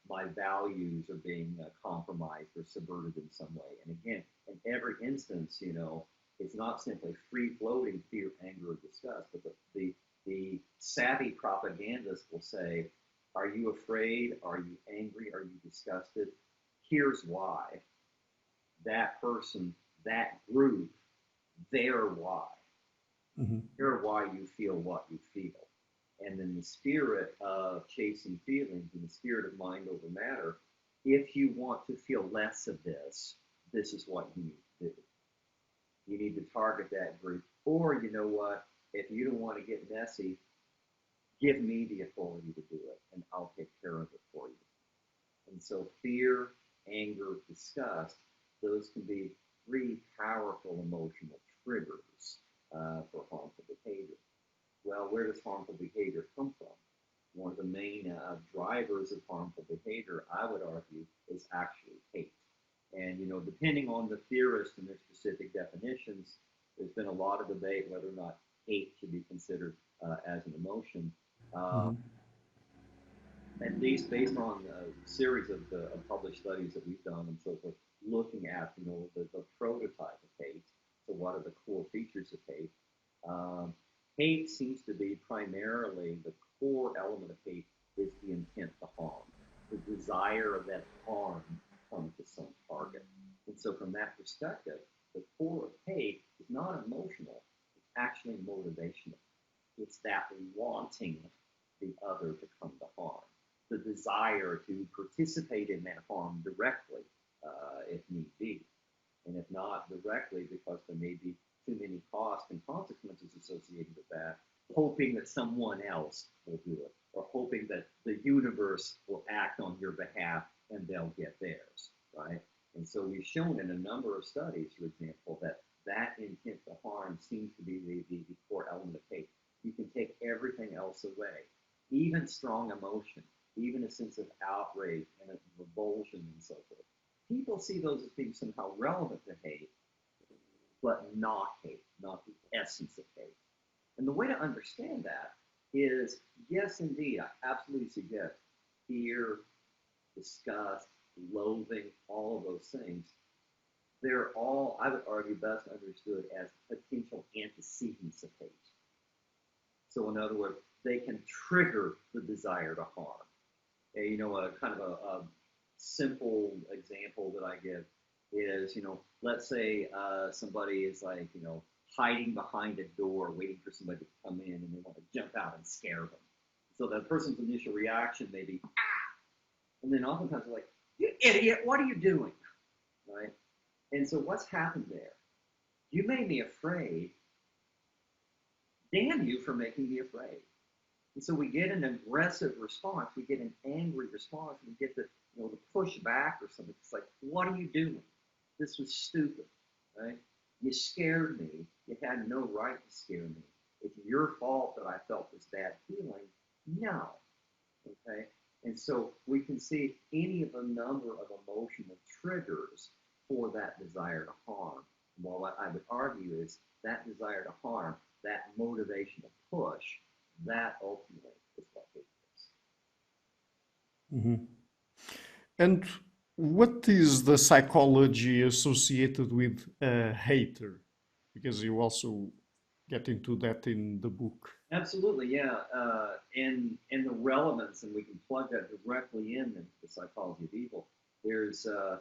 My values are being compromised or subverted in some way. And again, in every instance, it's not simply free floating fear, anger, or disgust, but the savvy propagandist will say, are you afraid? Are you angry? Are you disgusted? Here's why. That person, that group, their why. Mm-hmm. Hear why you feel what you feel. And in the spirit of chasing feelings, in the spirit of mind over matter, if you want to feel less of this is what you need to do. You need to target that group. Or, you know what? If you don't want to get messy, give me the authority to do it, and I'll take care of it for you. And so fear, anger, disgust, those can be three powerful emotional triggers for harmful behavior. Well, where does harmful behavior come from? One of the main drivers of harmful behavior, I would argue, is actually hate. And, depending on the theorist and their specific definitions, there's been a lot of debate whether or not hate should be considered as an emotion. Uh, Mm-hmm. at least based on a series of published studies that we've done and so forth, looking at the prototype of hate. So what are the core features of hate? Hate seems to be primarily the core element of hate is the intent to harm, the desire of that harm to come to some target. And so from that perspective, the core of hate is not emotional; it's actually motivational. It's that wanting the other to come to harm, the desire to participate in that harm directly, if need be, and if not directly, because there may be too many costs and consequences associated with that, hoping that someone else will do it, or hoping that the universe will act on your behalf and they'll get theirs, right? And so we've shown in a number of studies, for example, that intent to harm seems to be the core element of hate. You can take everything else away, even strong emotion, even a sense of outrage and a revulsion and so forth. People see those as being somehow relevant to hate, but not hate, not the essence of hate. And the way to understand that is, yes, indeed, I absolutely suggest fear, disgust, loathing, all of those things. They're all, I would argue, best understood as potential antecedents of hate. So, in other words, they can trigger the desire to harm. A kind of a simple example that I give is, let's say somebody is like, hiding behind a door, waiting for somebody to come in, and they want to jump out and scare them. So that person's initial reaction may be, ah, and then oftentimes they're like, you idiot, what are you doing? Right? And so what's happened there? You made me afraid. Damn you for making me afraid. And so we get an aggressive response, we get an angry response, we get the push back or something. It's like, what are you doing? This was stupid, right? You scared me. You had no right to scare me. It's your fault that I felt this bad feeling. No, okay? And so we can see any of a number of emotional triggers for that desire to harm. And what I would argue is that desire to harm, that motivation to push, that ultimately is what hate is. Mm-hmm. And what is the psychology associated with a hater? Because you also get into that in the book. Absolutely, yeah. And the relevance, and we can plug that directly into the psychology of evil. There's a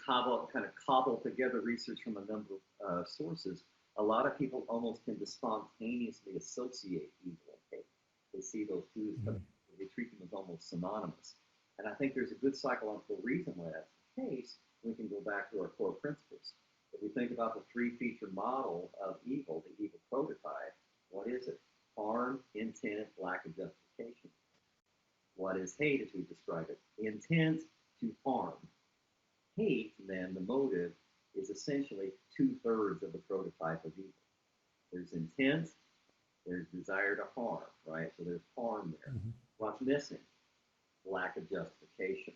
cobble together research from a number of sources. A lot of people almost tend to spontaneously associate evil and hate. They see those two, but they treat them as almost synonymous. And I think there's a good psychological reason why that's the case. We can go back to our core principles. If we think about the three-feature model of evil, the evil prototype, what is it? Harm, intent, lack of justification. What is hate, as we describe it? Intent to harm. Hate, then, the motive, is essentially 2/3 of the prototype of evil. There's intent, there's desire to harm, right? So there's harm there. Mm-hmm. What's missing? Lack of justification.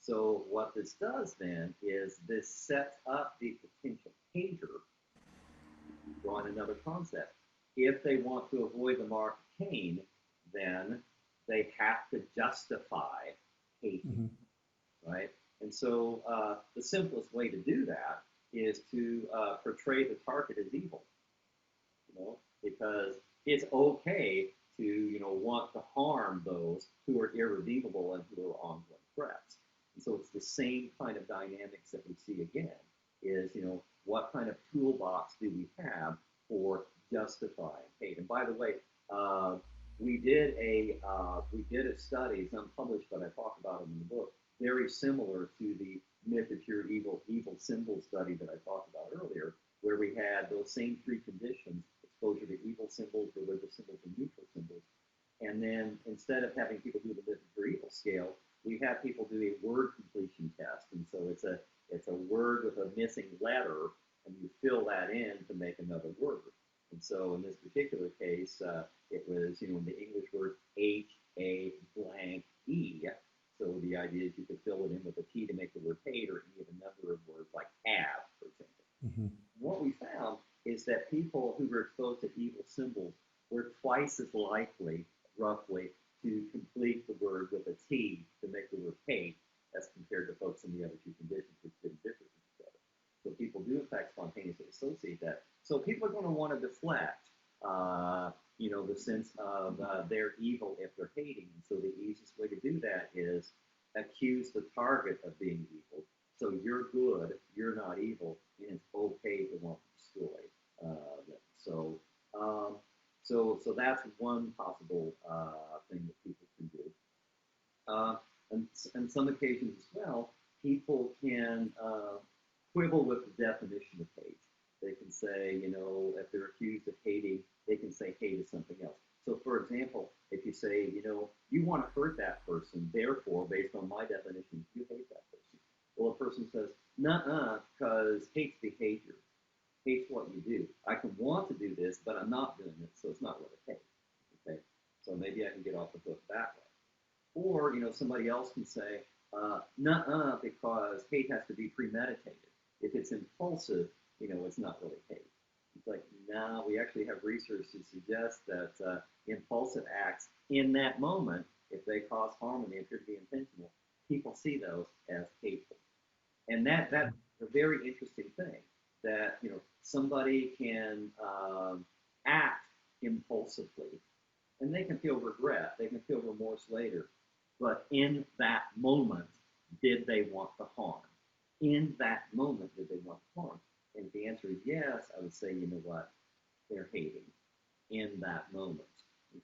So what this does then is this sets up the potential hater, drawing another concept. If they want to avoid the mark of Cain, then they have to justify hating, right? And so the simplest way to do that is to portray the target as evil, because it's okay to, want to harm those who are irredeemable and who are ongoing threats. And so it's the same kind of dynamics that we see again is, what kind of toolbox do we have for justifying hate? And by the way, we did a study, it's unpublished, but I talk about it in the book, very similar to the myth of pure evil symbol study that I talked about earlier, where we had those same three conditions: exposure to evil symbols, religious symbols, and neutral symbols. And then instead of having people do the myth of pure evil scale, we have people do a word completion test. And so it's a word with a missing letter, and you fill that in to make another word. And so in this particular case, it was, the English word H-A blank E. So the idea is you could fill it in with a T to make the word hate, or any of a number of words like have, for example. Mm-hmm. What we found is that people who were exposed to evil symbols were twice as likely, roughly, to complete the word with a T to make the word hate as compared to folks in the other two conditions, which didn't differ from each other. So people do, in fact, spontaneously associate that. So people are going to want to deflect, the sense of their evil if they're hating. And so the easiest way to do that is accuse the target of being evil. So you're good, you're not evil, and it's okay to want to destroy them. So that's one possible thing that people can do. And some occasions as well, people can quibble with the definition of hate. They can say, if they're accused of hating, they can say hate is something else. So, for example, if you say, you want to hurt that person, therefore, based on my definition, you hate that person. Well, a person says, nuh-uh, because hate's behavior. Hate's what you do. I can want to do this, but I'm not doing it, so it's not really hate. Okay? So maybe I can get off the hook that way. Or, somebody else can say, nuh-uh, because hate has to be premeditated. If it's impulsive, it's not really hate. It's like, no, we actually have research to suggest that impulsive acts in that moment, if they cause harm and they appear to be intentional, people see those as hateful. And that's a very interesting thing that somebody can act impulsively and they can feel regret, they can feel remorse later, but in that moment, did they want the harm? In that moment, did they want the harm? And if the answer is yes, I would say, you know what, they're hating in that moment.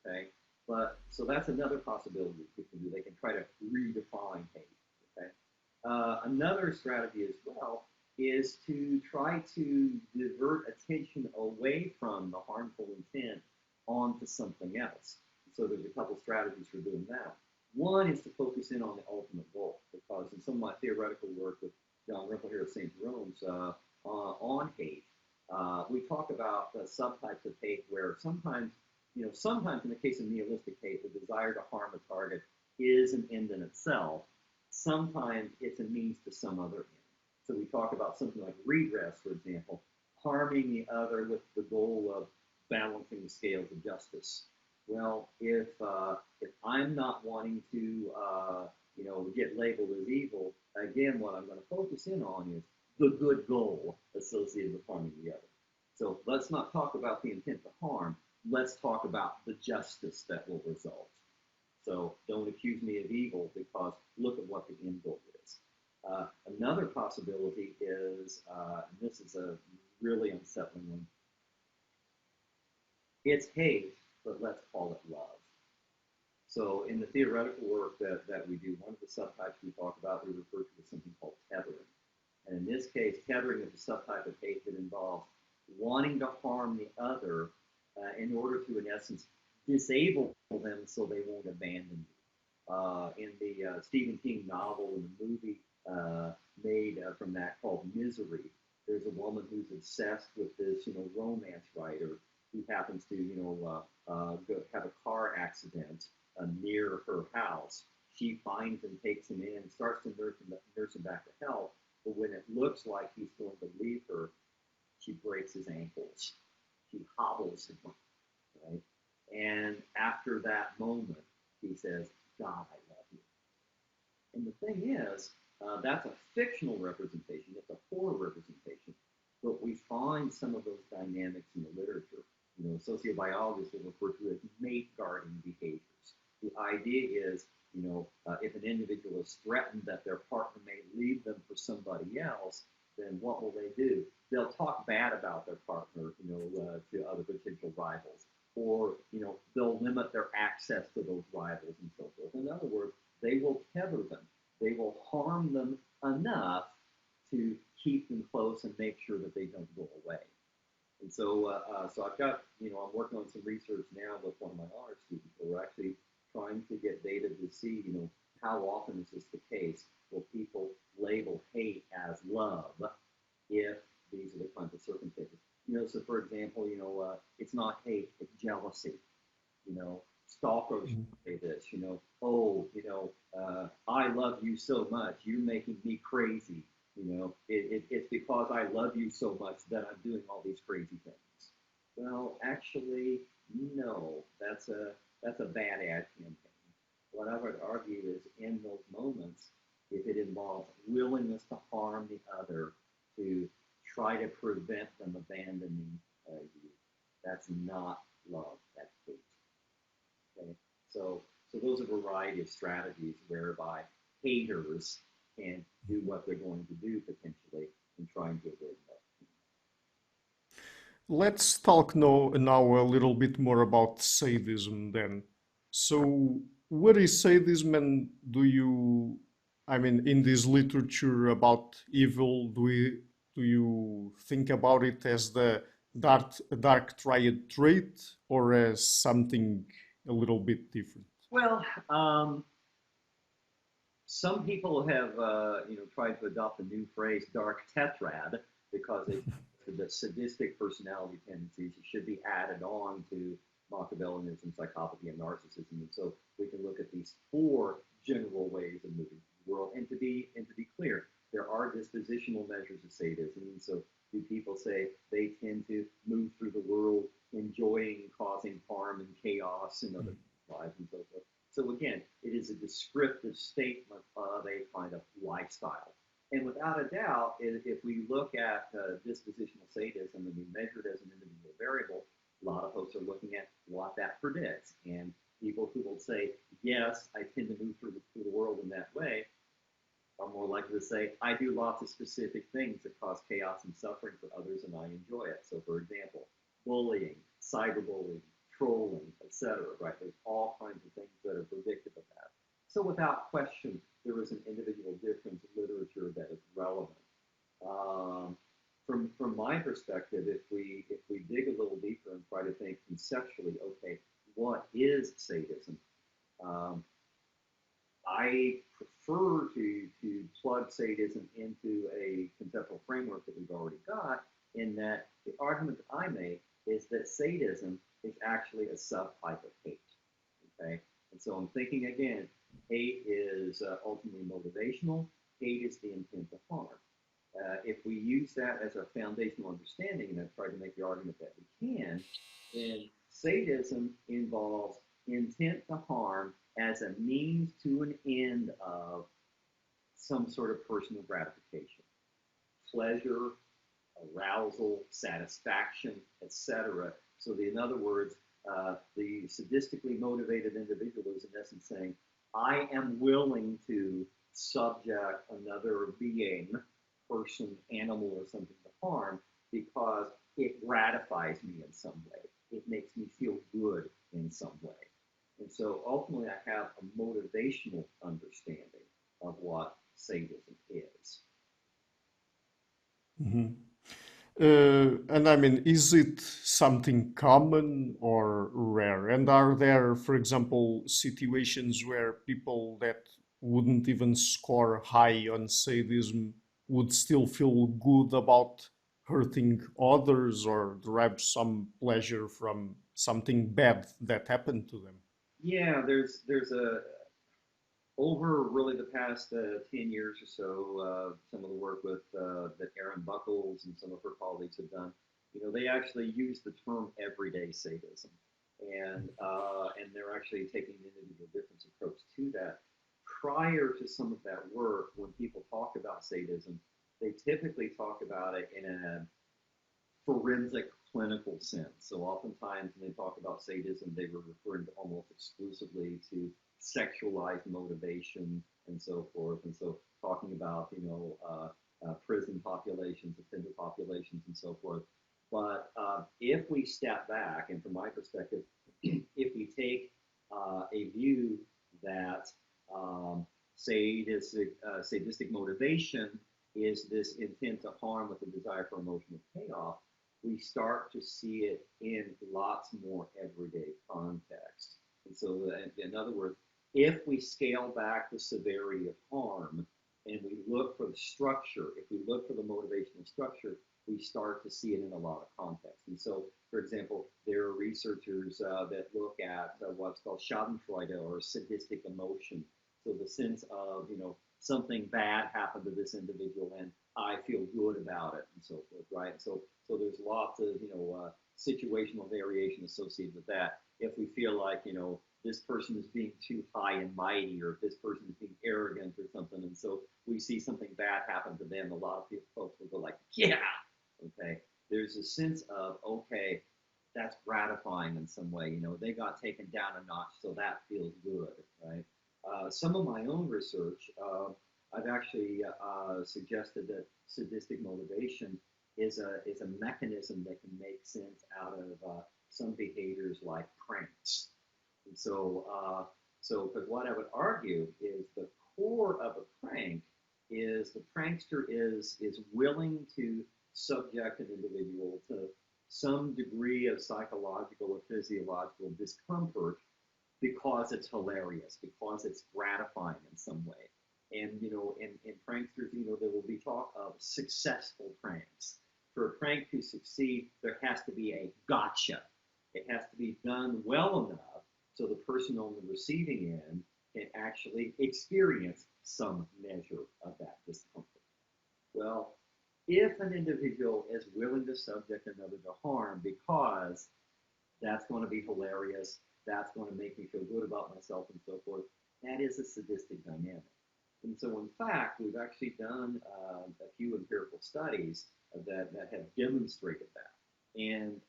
Okay, but so that's another possibility that people can do. They can try to redefine hate. Okay, another strategy as well is to try to divert attention away from the harmful intent onto something else. So there's a couple strategies for doing that. One is to focus in on the ultimate goal, because in some of my theoretical work with John Rimple here at St. Jerome's on hate, we talk about the subtypes of hate where sometimes in the case of nihilistic hate, the desire to harm a target is an end in itself. Sometimes it's a means to some other end. So we talk about something like redress, for example, harming the other with the goal of balancing the scales of justice. Well, if I'm not wanting to get labeled as evil, again, what I'm going to focus in on is the good goal associated with harming the other. So let's not talk about the intent to harm. Let's talk about the justice that will result. So don't accuse me of evil, because look at what the end goal is. Another possibility is, and this is a really unsettling one, it's hate, but let's call it love. So in the theoretical work that we do, one of the subtypes we talk about, we refer to as something called tethering. And in this case, tethering is a subtype of hate that involves wanting to harm the other in order to, in essence, disable them so they won't abandon you. In the Stephen King novel and the movie made from that called Misery, there's a woman who's obsessed with this, romance writer who happens to, have a car accident near her house. She finds and takes him in, starts to nurse him back to health. But when it looks like he's going to leave her, she breaks his ankles. She hobbles him, right? And after that moment, he says, God, I love you. And the thing is, that's a fictional representation. It's a horror representation. But we find some of those dynamics in the literature. Sociobiologists will refer to as mate guarding behaviors. The idea is, if an individual is threatened that their partner may leave them for somebody else, then what will they do? They'll talk bad about their partner, to other potential rivals, or they'll limit their access to those rivals and so forth. In other words, they will tether them. They will harm them enough to keep them close and make sure that they don't go away. And so, so I've got, I'm working on some research now with one of my honor students where we're actually trying to get data to see, how often is this the case? Will people label hate as love if these are the kinds of circumstances? So for example, it's not hate, it's jealousy. Stalkers say this, I love you so much, you're making me crazy. It's because I love you so much that I'm doing all these crazy things. Well, actually, no, that's a bad ad campaign. What I would argue is in those moments, if it involves willingness to harm the other to try to prevent them abandoning you, that's not love, that's hate. Okay? So those are a variety of strategies whereby haters can do what they're going to do potentially in trying to avoid love. Let's talk now a little bit more about sadism then. So, what is sadism, and in this literature about evil, do you think about it as the dark triad trait, or as something a little bit different? Well, some people have, tried to adopt the new phrase "dark tetrad" because the sadistic personality tendencies should be added on to Machiavellianism, psychopathy, and narcissism. And so we can look at these four general ways of moving through the world. And to be clear, there are dispositional measures of sadism. And so do people say they tend to move through the world enjoying causing harm and chaos in other lives and so forth? So again, it is a descriptive statement of a kind of lifestyle. And without a doubt, if we look at dispositional sadism and we measure it as an individual variable, a lot of folks are looking at what that predicts. And people who will say, yes, I tend to move through the world in that way, are more likely to say, I do lots of specific things that cause chaos and suffering for others, and I enjoy it. So, for example, bullying, cyberbullying, trolling, etc. Right? There's all kinds of things that are predictive of that. So, without question, there is an individual difference in literature that is relevant. From my perspective, if we dig a little deeper and try to think conceptually, okay, what is sadism? I prefer to plug sadism into a conceptual framework that we've already got, in that the argument that I make is that sadism is actually a subtype of hate. Okay, and so I'm thinking again, hate is ultimately motivational. Hate is the intent to harm. If we use that as our foundational understanding, and I've tried to make the argument that we can, then sadism involves intent to harm as a means to an end of some sort of personal gratification, pleasure, arousal, satisfaction, etc. So, in other words, the sadistically motivated individual is in essence saying, I am willing to subject another being, person, animal, or something to harm because it gratifies me in some way. It makes me feel good in some way. And so ultimately, I have a motivational understanding of what sadism is. Mhm. And I mean, is it something common or rare? And are there, for example, situations where people that wouldn't even score high on sadism would still feel good about hurting others or derive some pleasure from something bad that happened to them? Yeah, there's a over really the past 10 years or so, some of the work with that Erin Buckles and some of her colleagues have done, they actually use the term everyday sadism, and they're actually taking an individual difference approach to that. Prior to some of that work, when people talk about sadism, they typically talk about it in a forensic clinical sense. So oftentimes when they talk about sadism, they were referring to almost exclusively to sexualized motivation and so forth. And so talking about, prison populations, offender populations, and so forth. But if we step back, and from my perspective, if we take a view that sadistic motivation is this intent to harm with a desire for emotional payoff, we start to see it in lots more everyday context. And so, in other words, if we scale back the severity of harm and we look for the structure, if we look for the motivational structure, we start to see it in a lot of contexts. And so, for example, there are researchers that look at what's called Schadenfreude, or sadistic emotion. So the sense of, something bad happened to this individual and I feel good about it and so forth, right? So there's lots of, situational variation associated with that. If we feel like, this person is being too high and mighty, or if this person is being arrogant or something, and so we see something bad happen to them, a lot of people, folks will go like, yeah, okay. There's a sense of, okay, that's gratifying in some way. They got taken down a notch, so that feels good, right? Some of my own research, I've actually suggested that sadistic motivation is a mechanism that can make sense out of some behaviors like pranks. And but what I would argue is the core of a prank is the prankster is willing to subject an individual to some degree of psychological or physiological discomfort because it's hilarious, because it's gratifying in some way. And, in pranksters, there will be talk of successful pranks. For a prank to succeed, there has to be a gotcha. It has to be done well enough so the person on the receiving end can actually experience some measure of that discomfort. Well, if an individual is willing to subject another to harm because that's going to be hilarious, that's going to make me feel good about myself and so forth, that is a sadistic dynamic. And so, in fact, we've actually done a few empirical studies that have demonstrated that. And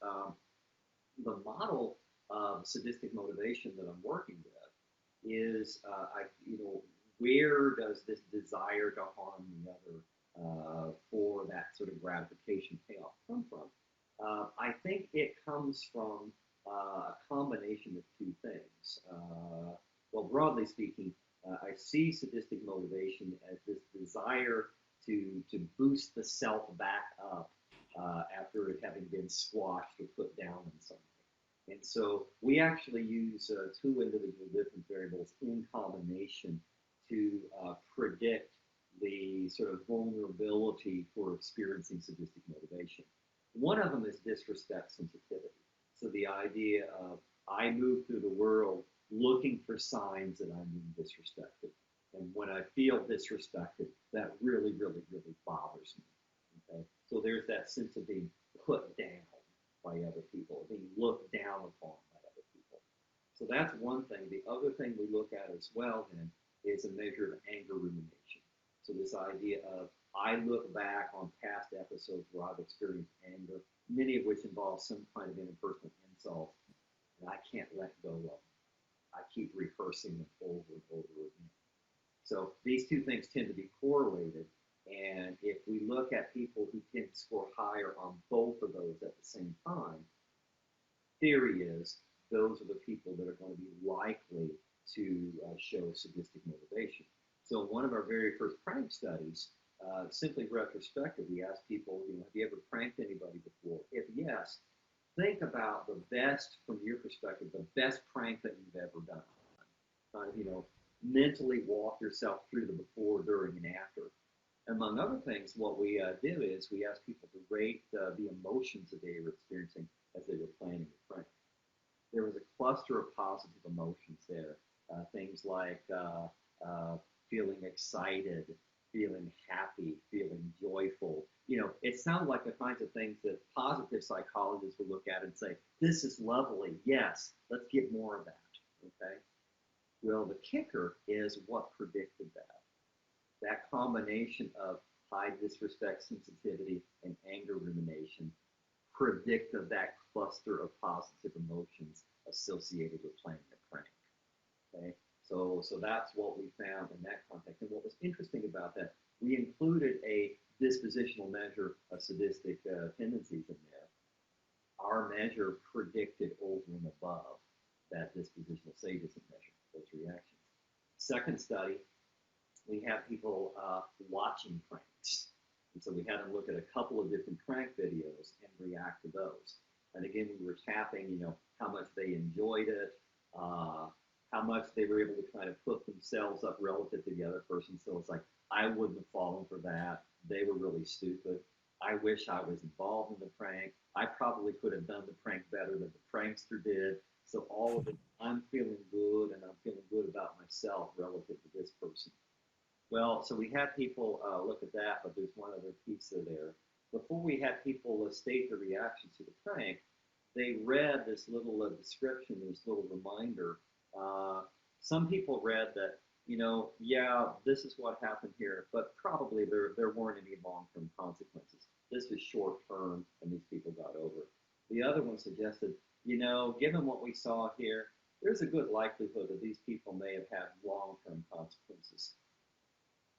the model of sadistic motivation that I'm working with is, where does this desire to harm the other for that sort of gratification payoff come from? I think it comes from a combination of two things. Well, broadly speaking, I see sadistic motivation as this desire to boost the self back up after it having been squashed or put down in some way. And so we actually use two individual different variables in combination to predict the sort of vulnerability for experiencing sadistic motivation. One of them is disrespect sensitivity. So the idea of I move through the world looking for signs that I'm being disrespected. And when I feel disrespected, that really, really, really bothers me. Okay? So there's that sense of being put down by other people, being looked down upon by other people. So that's one thing. The other thing we look at as well then is a measure of anger rumination. So this idea of I look back on past episodes where I've experienced anger, many of which involve some kind of interpersonal insult, and I can't let go of them. I keep rehearsing them over and over again. So these two things tend to be correlated, and if we look at people who tend to score higher on both of those at the same time, theory is those are the people that are going to be likely to show sadistic motivation. So one of our very first prank studies, simply retrospective, we asked people, have you ever pranked anybody before? If yes, think about the best, from your perspective, the best prank that you've ever done. Mentally walk yourself through the before, during, and after. Among other things, what we do is we ask people to rate the emotions that they were experiencing as they were planning the prank. There was a cluster of positive emotions there, things like feeling excited, feeling happy, feeling joyful. It sounded like the kinds of things that positive psychologists would look at and say, this is lovely. Yes, let's get more of that. Okay. Well, the kicker is what predicted that. That combination of high disrespect sensitivity and anger rumination predicted that cluster of positive emotions associated with planning a prank. Okay, so that's what we found in that context. And what was interesting about that, we included a dispositional measure of sadistic tendencies in there. Our measure predicted over and above that dispositional sadism measure, those reactions. Second study, we have people watching pranks. And so we had them look at a couple of different prank videos and react to those. And again, we were tapping, how much they enjoyed it, how much they were able to kind of put themselves up relative to the other person. So it's like, I wouldn't have fallen for that. They were really stupid. I wish I was involved in the prank. I probably could have done the prank better than the prankster did. So all of it, I'm feeling good, and I'm feeling good about myself relative to this person. Well, so we had people look at that, but there's one other piece there. Before we had people state their reactions to the prank, they read this little description, this little reminder. Some people read that, yeah, this is what happened here, but probably there weren't any long-term consequences. This was short-term, and these people got over it. The other one suggested, given what we saw here, there's a good likelihood that these people may have had long-term consequences.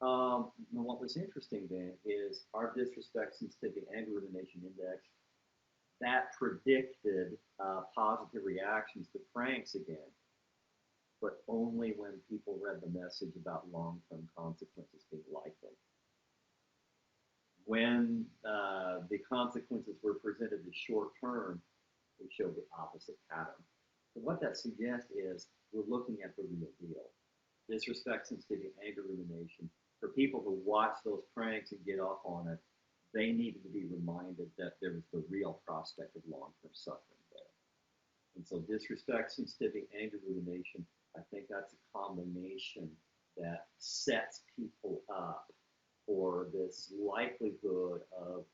And what was interesting then is our disrespect sensitivity anger rumination index that predicted positive reactions to pranks again, but only when people read the message about long-term consequences being likely. When the consequences were presented as short-term, they showed the opposite pattern. So what that suggests is we're looking at the real deal. Disrespect sensitivity anger rumination. For people who watch those pranks and get off on it, they needed to be reminded that there was the real prospect of long-term suffering there. And so disrespect, sensitivity, anger rumination, I think that's a combination that sets people up or this likelihood of,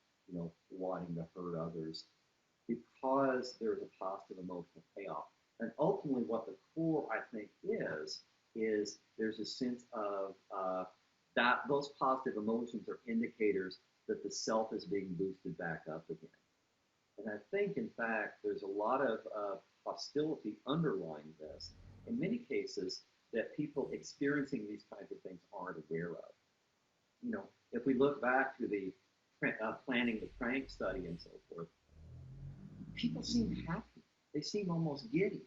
wanting to hurt others because there's a positive emotional payoff. And ultimately, what the core, I think, is there's a sense of that those positive emotions are indicators that the self is being boosted back up again. And I think, in fact, there's a lot of hostility underlying this. In many cases, that people experiencing these kinds of things aren't aware of. If we look back to the planning the prank study and so forth, people seem happy. They seem almost giddy.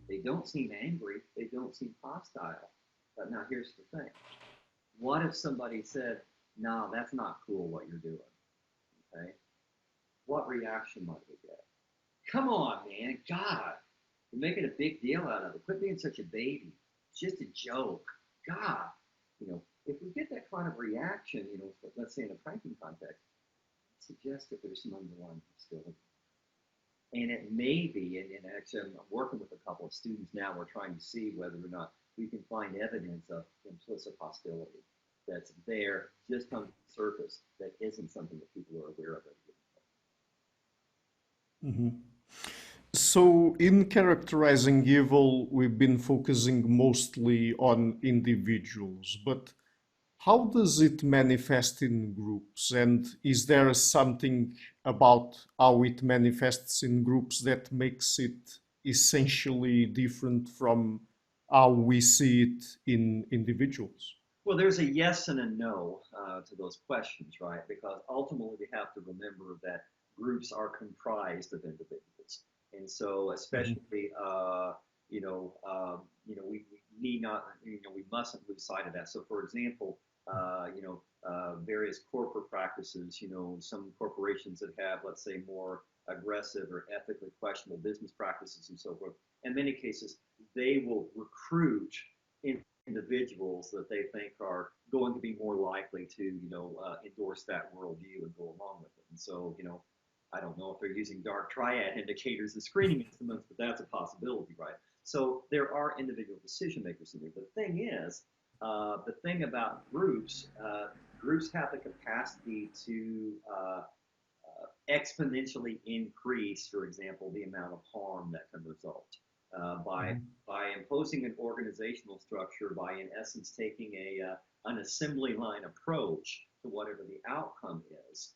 They don't seem angry. They don't seem hostile. But now here's the thing. What if somebody said, no, that's not cool what you're doing? Okay. What reaction might we get? Come on, man. God, you're making a big deal out of it. Quit being such a baby. It's just a joke. God, if we get that kind of reaction, let's say in a pranking context, it suggests that there's some underlying hostility. And it may be, and actually I'm working with a couple of students now, we're trying to see whether or not we can find evidence of implicit hostility that's there just on the surface that isn't something that people are aware of. Mhm. So, in characterizing evil, we've been focusing mostly on individuals, but how does it manifest in groups? And is there something about how it manifests in groups that makes it essentially different from how we see it in individuals? Well, there's a yes and a no to those questions, right? Because ultimately we have to remember that groups are comprised of individuals, and so Mhm. especially, we need not, we mustn't lose sight of that. So, for example, various corporate practices, some corporations that have, let's say, more aggressive or ethically questionable business practices and so forth. In many cases, they will recruit individuals that they think are going to be more likely to, endorse that worldview and go along with it. And so, I don't know if they're using dark triad indicators as screening instruments, but that's a possibility, right? So there are individual decision makers in there. The thing about groups have the capacity to exponentially increase, for example, the amount of harm that can result Mhm. by imposing an organizational structure, by in essence taking an assembly line approach to whatever the outcome is.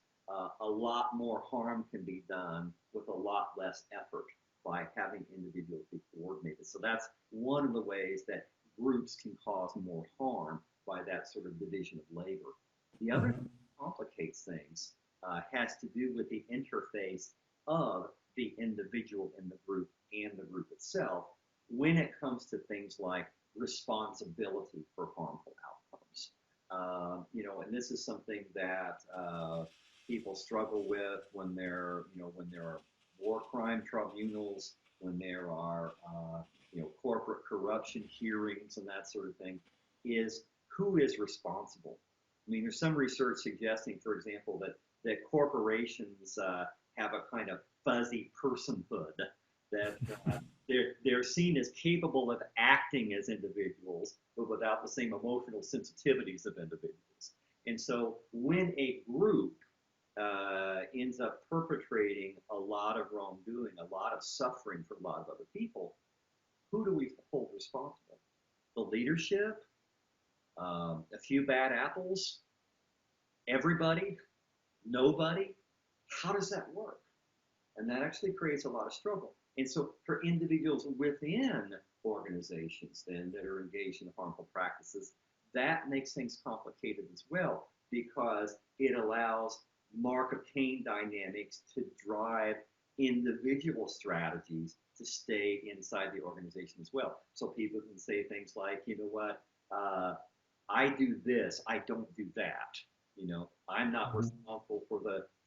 A lot more harm can be done with a lot less effort by having individuals be coordinated. So that's one of the ways that groups can cause more harm by that sort of division of labor. The other thing Mhm. that complicates things has to do with the interface of the individual in the group and the group itself when it comes to things like responsibility for harmful outcomes. And this is something that people struggle with when there are war crime tribunals, when there are corporate corruption hearings and that sort of thing. Is who is responsible? I mean, there's some research suggesting, for example, that corporations have a kind of fuzzy personhood, that they're seen as capable of acting as individuals, but without the same emotional sensitivities of individuals. And so when a group ends up perpetrating a lot of wrongdoing, a lot of suffering for a lot of other people, who do we hold responsible? The leadership, a few bad apples, everybody, nobody? How does that work? And that actually creates a lot of struggle. And so for individuals within organizations then that are engaged in harmful practices, that makes things complicated as well because it allows Mark of Cain dynamics to drive individual strategies to stay inside the organization as well. So people can say things like, you know what, I do this, I don't do that. I'm not Mhm. responsible for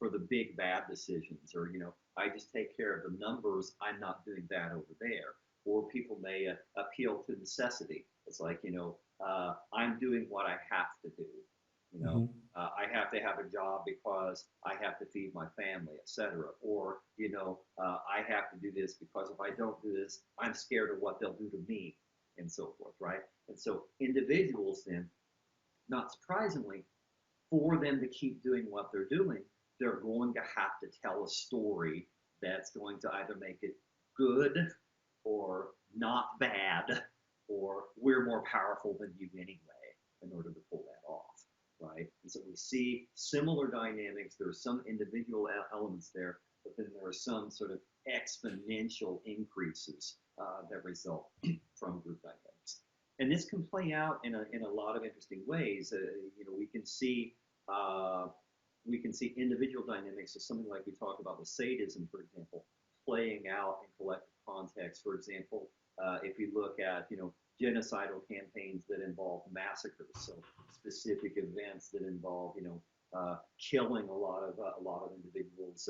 the big bad decisions, or I just take care of the numbers. I'm not doing that over there. Or people may appeal to necessity. It's like I'm doing what I have to do. You know, Mhm. I have to have a job because I have to feed my family, etc. Or I have to do this because if I don't do this, I'm scared of what they'll do to me, and so forth, right? And so individuals then, not surprisingly, for them to keep doing what they're doing, they're going to have to tell a story that's going to either make it good or not bad, or we're more powerful than you anyway, in order to pull that off, right? And so we see similar dynamics. There are some individual elements there, but then there are some sort of exponential increases that result from group dynamics. And this can play out in a lot of interesting ways. Uh, we can see individual dynamics. So something like we talk about with sadism, for example, playing out in collective context. For example, if we look at genocidal campaigns that involve massacres, so specific events that involve killing a lot of individuals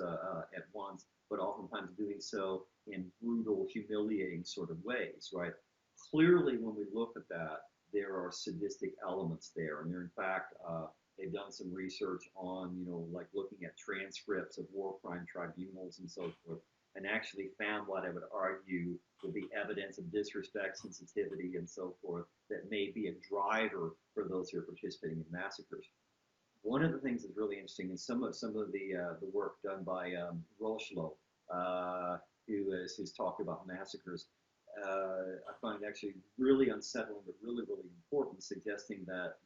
at once, but oftentimes doing so in brutal, humiliating sort of ways, right? Clearly, when we look at that, there are sadistic elements there, and in fact, they've done some research on, like looking at transcripts of war crime tribunals and so forth, and actually found what I would argue would be evidence of disrespect, sensitivity, and so forth that may be a driver for those who are participating in massacres. One of the things that's really interesting is some of the work done by Rochlo, who's talked about massacres. I find actually really unsettling, but really, really important, suggesting that,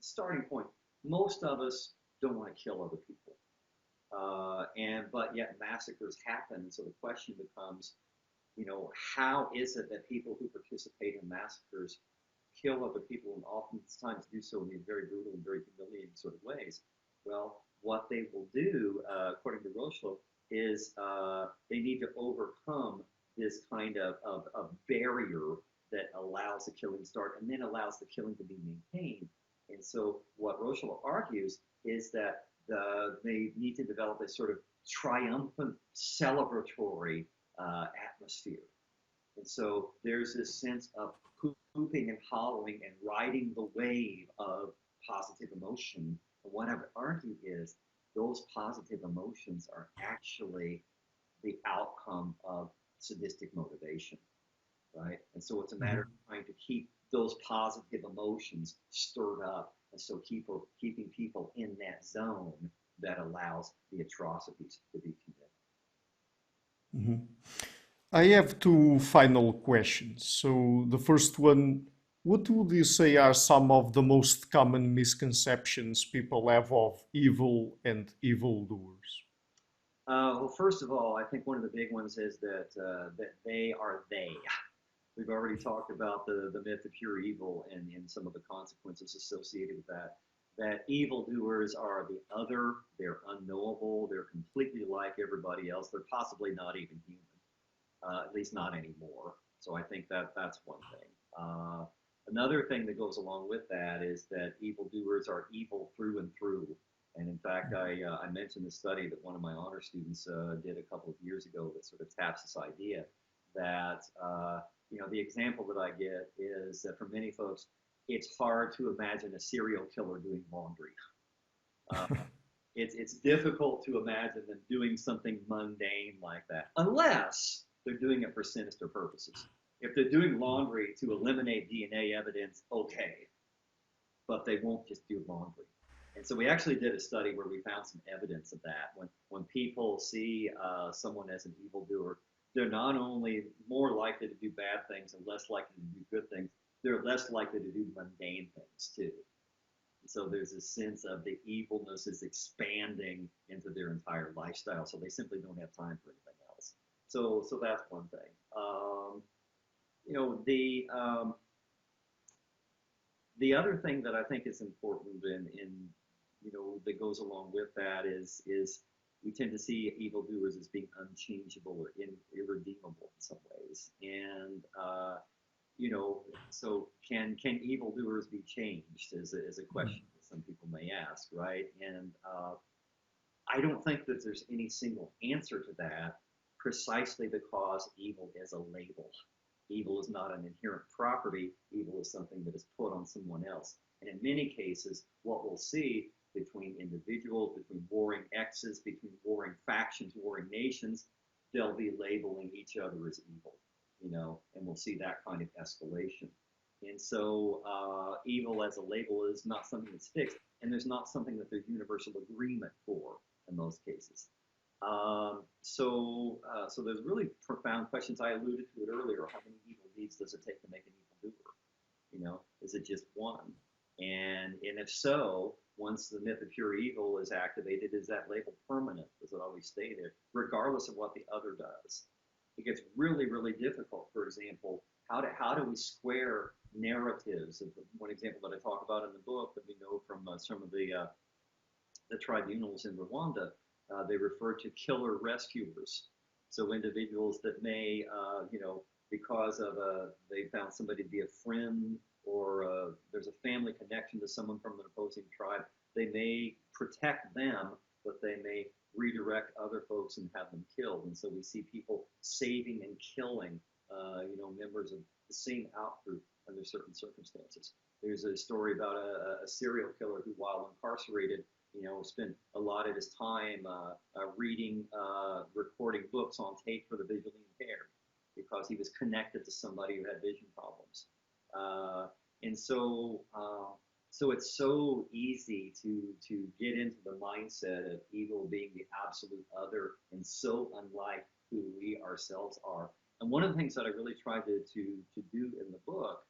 starting point, most of us don't want to kill other people. But yet massacres happen. And so the question becomes, how is it that people who participate in massacres kill other people and oftentimes do so in these very brutal and very humiliating sort of ways? Well, what they will do, according to Rochlo, is they need to overcome this kind of barrier that allows the killing to start and then allows the killing to be maintained. And so what Rochlo argues is that they need to develop a sort of triumphant, celebratory atmosphere. And so there's this sense of whooping and hollowing and riding the wave of positive emotion. And what I would argue is those positive emotions are actually the outcome of sadistic motivation, right? And so it's a matter of trying to keep those positive emotions stirred up, and so keeping people in that zone that allows the atrocities to be committed. I have two final questions. So the first one, what would you say are some of the most common misconceptions people have of evil and evildoers? Well, first of all, I think one of the big ones is that they are they. We've already talked about the myth of pure evil and some of the consequences associated with that. That evildoers are the other, they're unknowable, they're completely like everybody else, they're possibly not even human, at least not anymore. So I think that's one thing. Another thing that goes along with that is that evildoers are evil through and through. And in fact, I mentioned the study that one of my honor students did a couple of years ago that sort of taps this idea that, the example that I get is that for many folks, it's hard to imagine a serial killer doing laundry. Uh, it's difficult to imagine them doing something mundane like that, unless they're doing it for sinister purposes. If they're doing laundry to eliminate DNA evidence, okay, but they won't just do laundry. And so we actually did a study where we found some evidence of that. When people see someone as an evildoer, they're not only more likely to do bad things and less likely to do good things, they're less likely to do mundane things too. And so there's a sense of the evilness is expanding into their entire lifestyle, so they simply don't have time for anything else. So that's one thing. You know, the other thing that I think is important in that goes along with that is we tend to see evildoers as being unchangeable or irredeemable in some ways, and so can evildoers be changed is a question that some people may ask, right? And I don't think that there's any single answer to that, precisely because evil is a label. Evil is not an inherent property. Evil is something that is put on someone else. And in many cases, what we'll see between individuals, between warring exes, between warring factions, warring nations, they'll be labeling each other as evil, and we'll see that kind of escalation. And so evil as a label is not something that's fixed, and there's not something that there's universal agreement for in most cases. So there's really profound questions. I alluded to it earlier. How many evil deeds does it take to make an evil doer? Is it just one? And if so, once the myth of pure evil is activated, is that label permanent? Does it always stay there, regardless of what the other does? It gets really, really difficult. For example, how do we square narratives? One example that I talk about in the book that we know from some of the tribunals in Rwanda, they refer to killer rescuers. So individuals that may, because of they found somebody to be a friend, or there's a family connection to someone from an opposing tribe, they may protect them, but they may redirect other folks and have them killed. And so we see people saving and killing, members of the same outgroup under certain circumstances. There's a story about a serial killer who, while incarcerated, spent a lot of his time reading, recording books on tape for the visually impaired because he was connected to somebody who had vision problems. So it's so easy to get into the mindset of evil being the absolute other and so unlike who we ourselves are. And one of the things that I really tried to do in the book,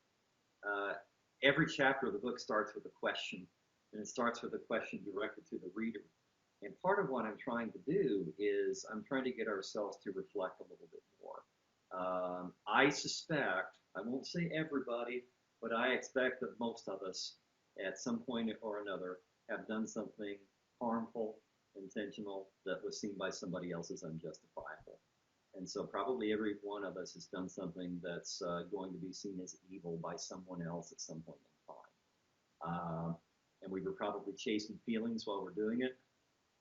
every chapter of the book starts with a question, and it starts with a question directed to the reader. And part of what I'm trying to do is I'm trying to get ourselves to reflect a little bit more. I suspect, I won't say everybody, but I expect that most of us at some point or another have done something harmful, intentional, that was seen by somebody else as unjustifiable. And so probably every one of us has done something that's going to be seen as evil by someone else at some point in time. And we were probably chasing feelings while we're doing it.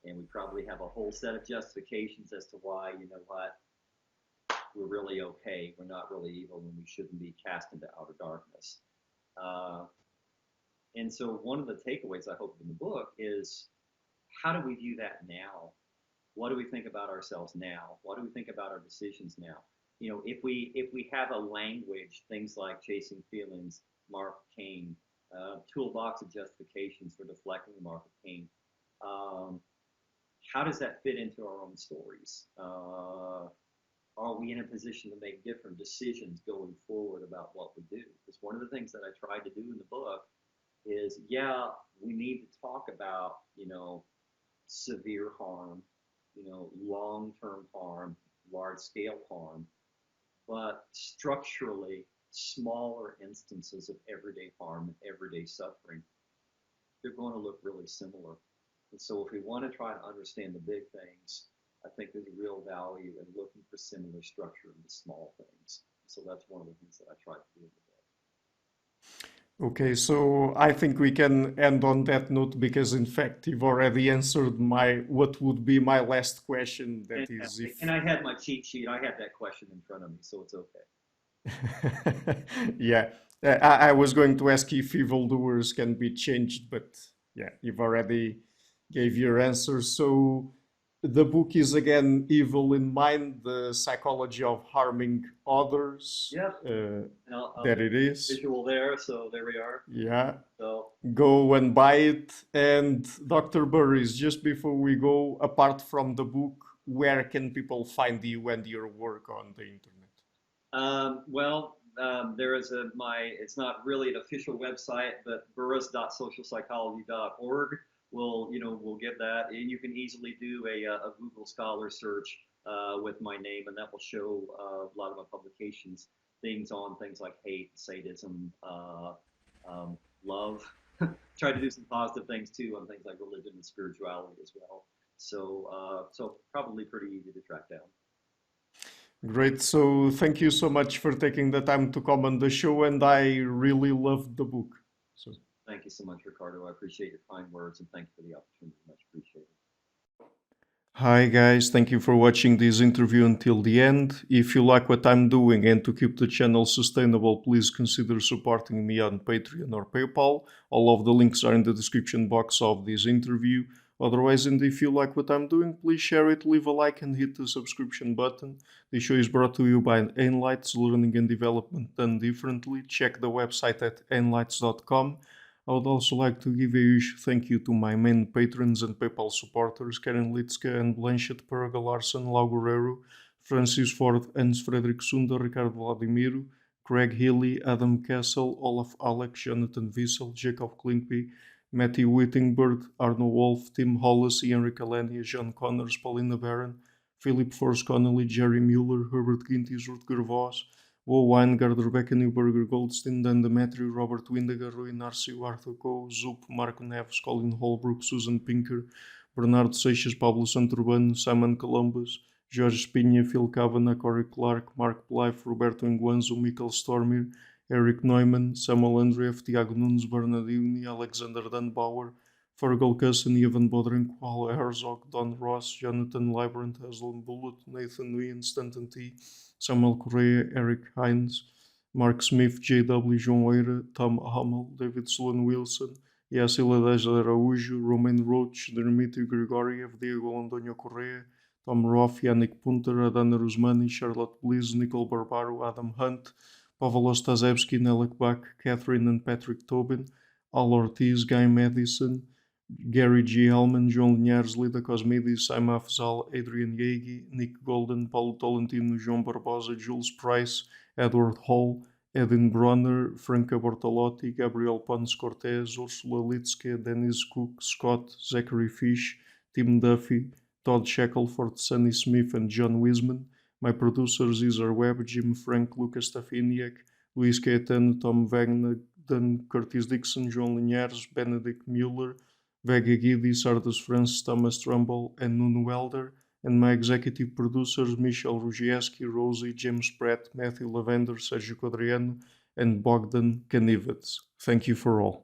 And we probably have a whole set of justifications as to why, we're really okay. We're not really evil, and we shouldn't be cast into outer darkness. And so one of the takeaways I hope in the book is, how do we view that now? What do we think about ourselves now? What do we think about our decisions now? If we have a language, things like chasing feelings, Mark Cain, toolbox of justifications for deflecting the mark of Cain. How does that fit into our own stories? Are we in a position to make different decisions going forward about what we do? Because one of the things that I tried to do in the book is, we need to talk about, severe harm, long-term harm, large-scale harm, but structurally smaller instances of everyday harm and everyday suffering, they're going to look really similar. And so if we want to try to understand the big things, I think there's a real value in looking for similar structure in the small things. So that's one of the things that I try to do in the book. Okay, so I think we can end on that note because, in fact, you've already answered what would be my last question. That is, if and I had my cheat sheet. I had that question in front of me, so it's okay. yeah, I was going to ask if evildoers can be changed, but yeah, you've already gave your answer. So the book is again Evil in Mind, the psychology of harming others. Yep. That it is. Visual there, so there we are. Yeah. So go and buy it. And Dr. Burris, just before we go, apart from the book, where can people find you and your work on the internet? There is it's not really an official website, but burris.socialpsychology.org will get that. And you can easily do a Google Scholar search with my name, and that will show a lot of my publications, things like hate, sadism, love. Try to do some positive things too on things like religion and spirituality as well. So probably pretty easy to track down. Great. So thank you so much for taking the time to come on the show, and I really loved the book. So thank you so much, Ricardo. I appreciate your kind words, and thank you for the opportunity. Much appreciated. Hi guys, thank you for watching this interview until the end. If you like what I'm doing and to keep the channel sustainable, please consider supporting me on Patreon or PayPal. All of the links are in the description box of this interview. Otherwise, and if you like what I'm doing, please share it, leave a like, and hit the subscription button. This show is brought to you by Enlights, Learning and Development Done Differently. Check the website at enlights.com. I would also like to give a huge thank you to my main patrons and PayPal supporters, Karen Litska and Blanchett Perga Larson, Lau Guerrero, Francis Ford, Hans Frederick Sunda, Ricardo Vladimiro, Craig Healy, Adam Castle, Olaf Alex, Jonathan Wiesel, Jacob Klinkby, Matthew Whittingbird, Arno Wolf, Tim Hollis, Ian Ricalania, John Connors, Paulina Barron, Philip Force Connolly, Jerry Mueller, Herbert Gintis, Rutger Voss, Wo Weingard, Rebecca Newberger Goldstein, Dan Demetrio, Robert Windager, Rui Narcio, Arthur Coe, Zup, Marco Neves, Colin Holbrook, Susan Pinker, Bernardo Seixas, Pablo Santurbano, Simon Columbus, Jorge Espinha, Phil Kavanagh, Corey Clark, Mark Blythe, Roberto Enguanzo, Michael Stormir, Eric Neumann, Samuel Andreev, Tiago Nunes, Bernardini, Alexander Dunbauer, Fergal Cusson, Ivan Bodren, Paul Herzog, Don Ross, Jonathan Librant, Haslem Bullitt, Nathan Nguyen, Stanton T, Samuel Correa, Eric Hines, Mark Smith, J.W. João Eira, Tom Hummel, David Sloan Wilson, Yacila Dajla Araújo, Romain Roach, Dmitry Grigoriev, Diego Londoño Correa, Tom Roth, Yannick Punter, Adana Rusmani, Charlotte Bliss, Nicole Barbaro, Adam Hunt, Pavel Ostazewski, Nelek Bach, Catherine and Patrick Tobin, Al Ortiz, Guy Madison, Gary G. Hellman, João Linhares, Lida Cosmides, Saima Afzal, Adrian Yegi, Nick Golden, Paulo Tolentino, João Barbosa, Jules Price, Edward Hall, Edin Bronner, Franca Bortolotti, Gabriel Pons Cortez, Ursula Litzke, Dennis Cook, Scott, Zachary Fish, Tim Duffy, Todd Shackelford, Sonny Smith, and John Wiseman. My producers Cesar Webb, Jim Frank, Lucas Stafiniak, Luís Caetano, Tom Wagner, Dan Curtis Dixon, João Linhares, Benedict Mueller, Vega Guidi, Sardus Francis, Thomas Trumbull, and Nuno Welder, and my executive producers Michel Rugieski, Rosie, James Pratt, Matthew Lavender, Sergio Quadriano, and Bogdan Kanivets. Thank you for all.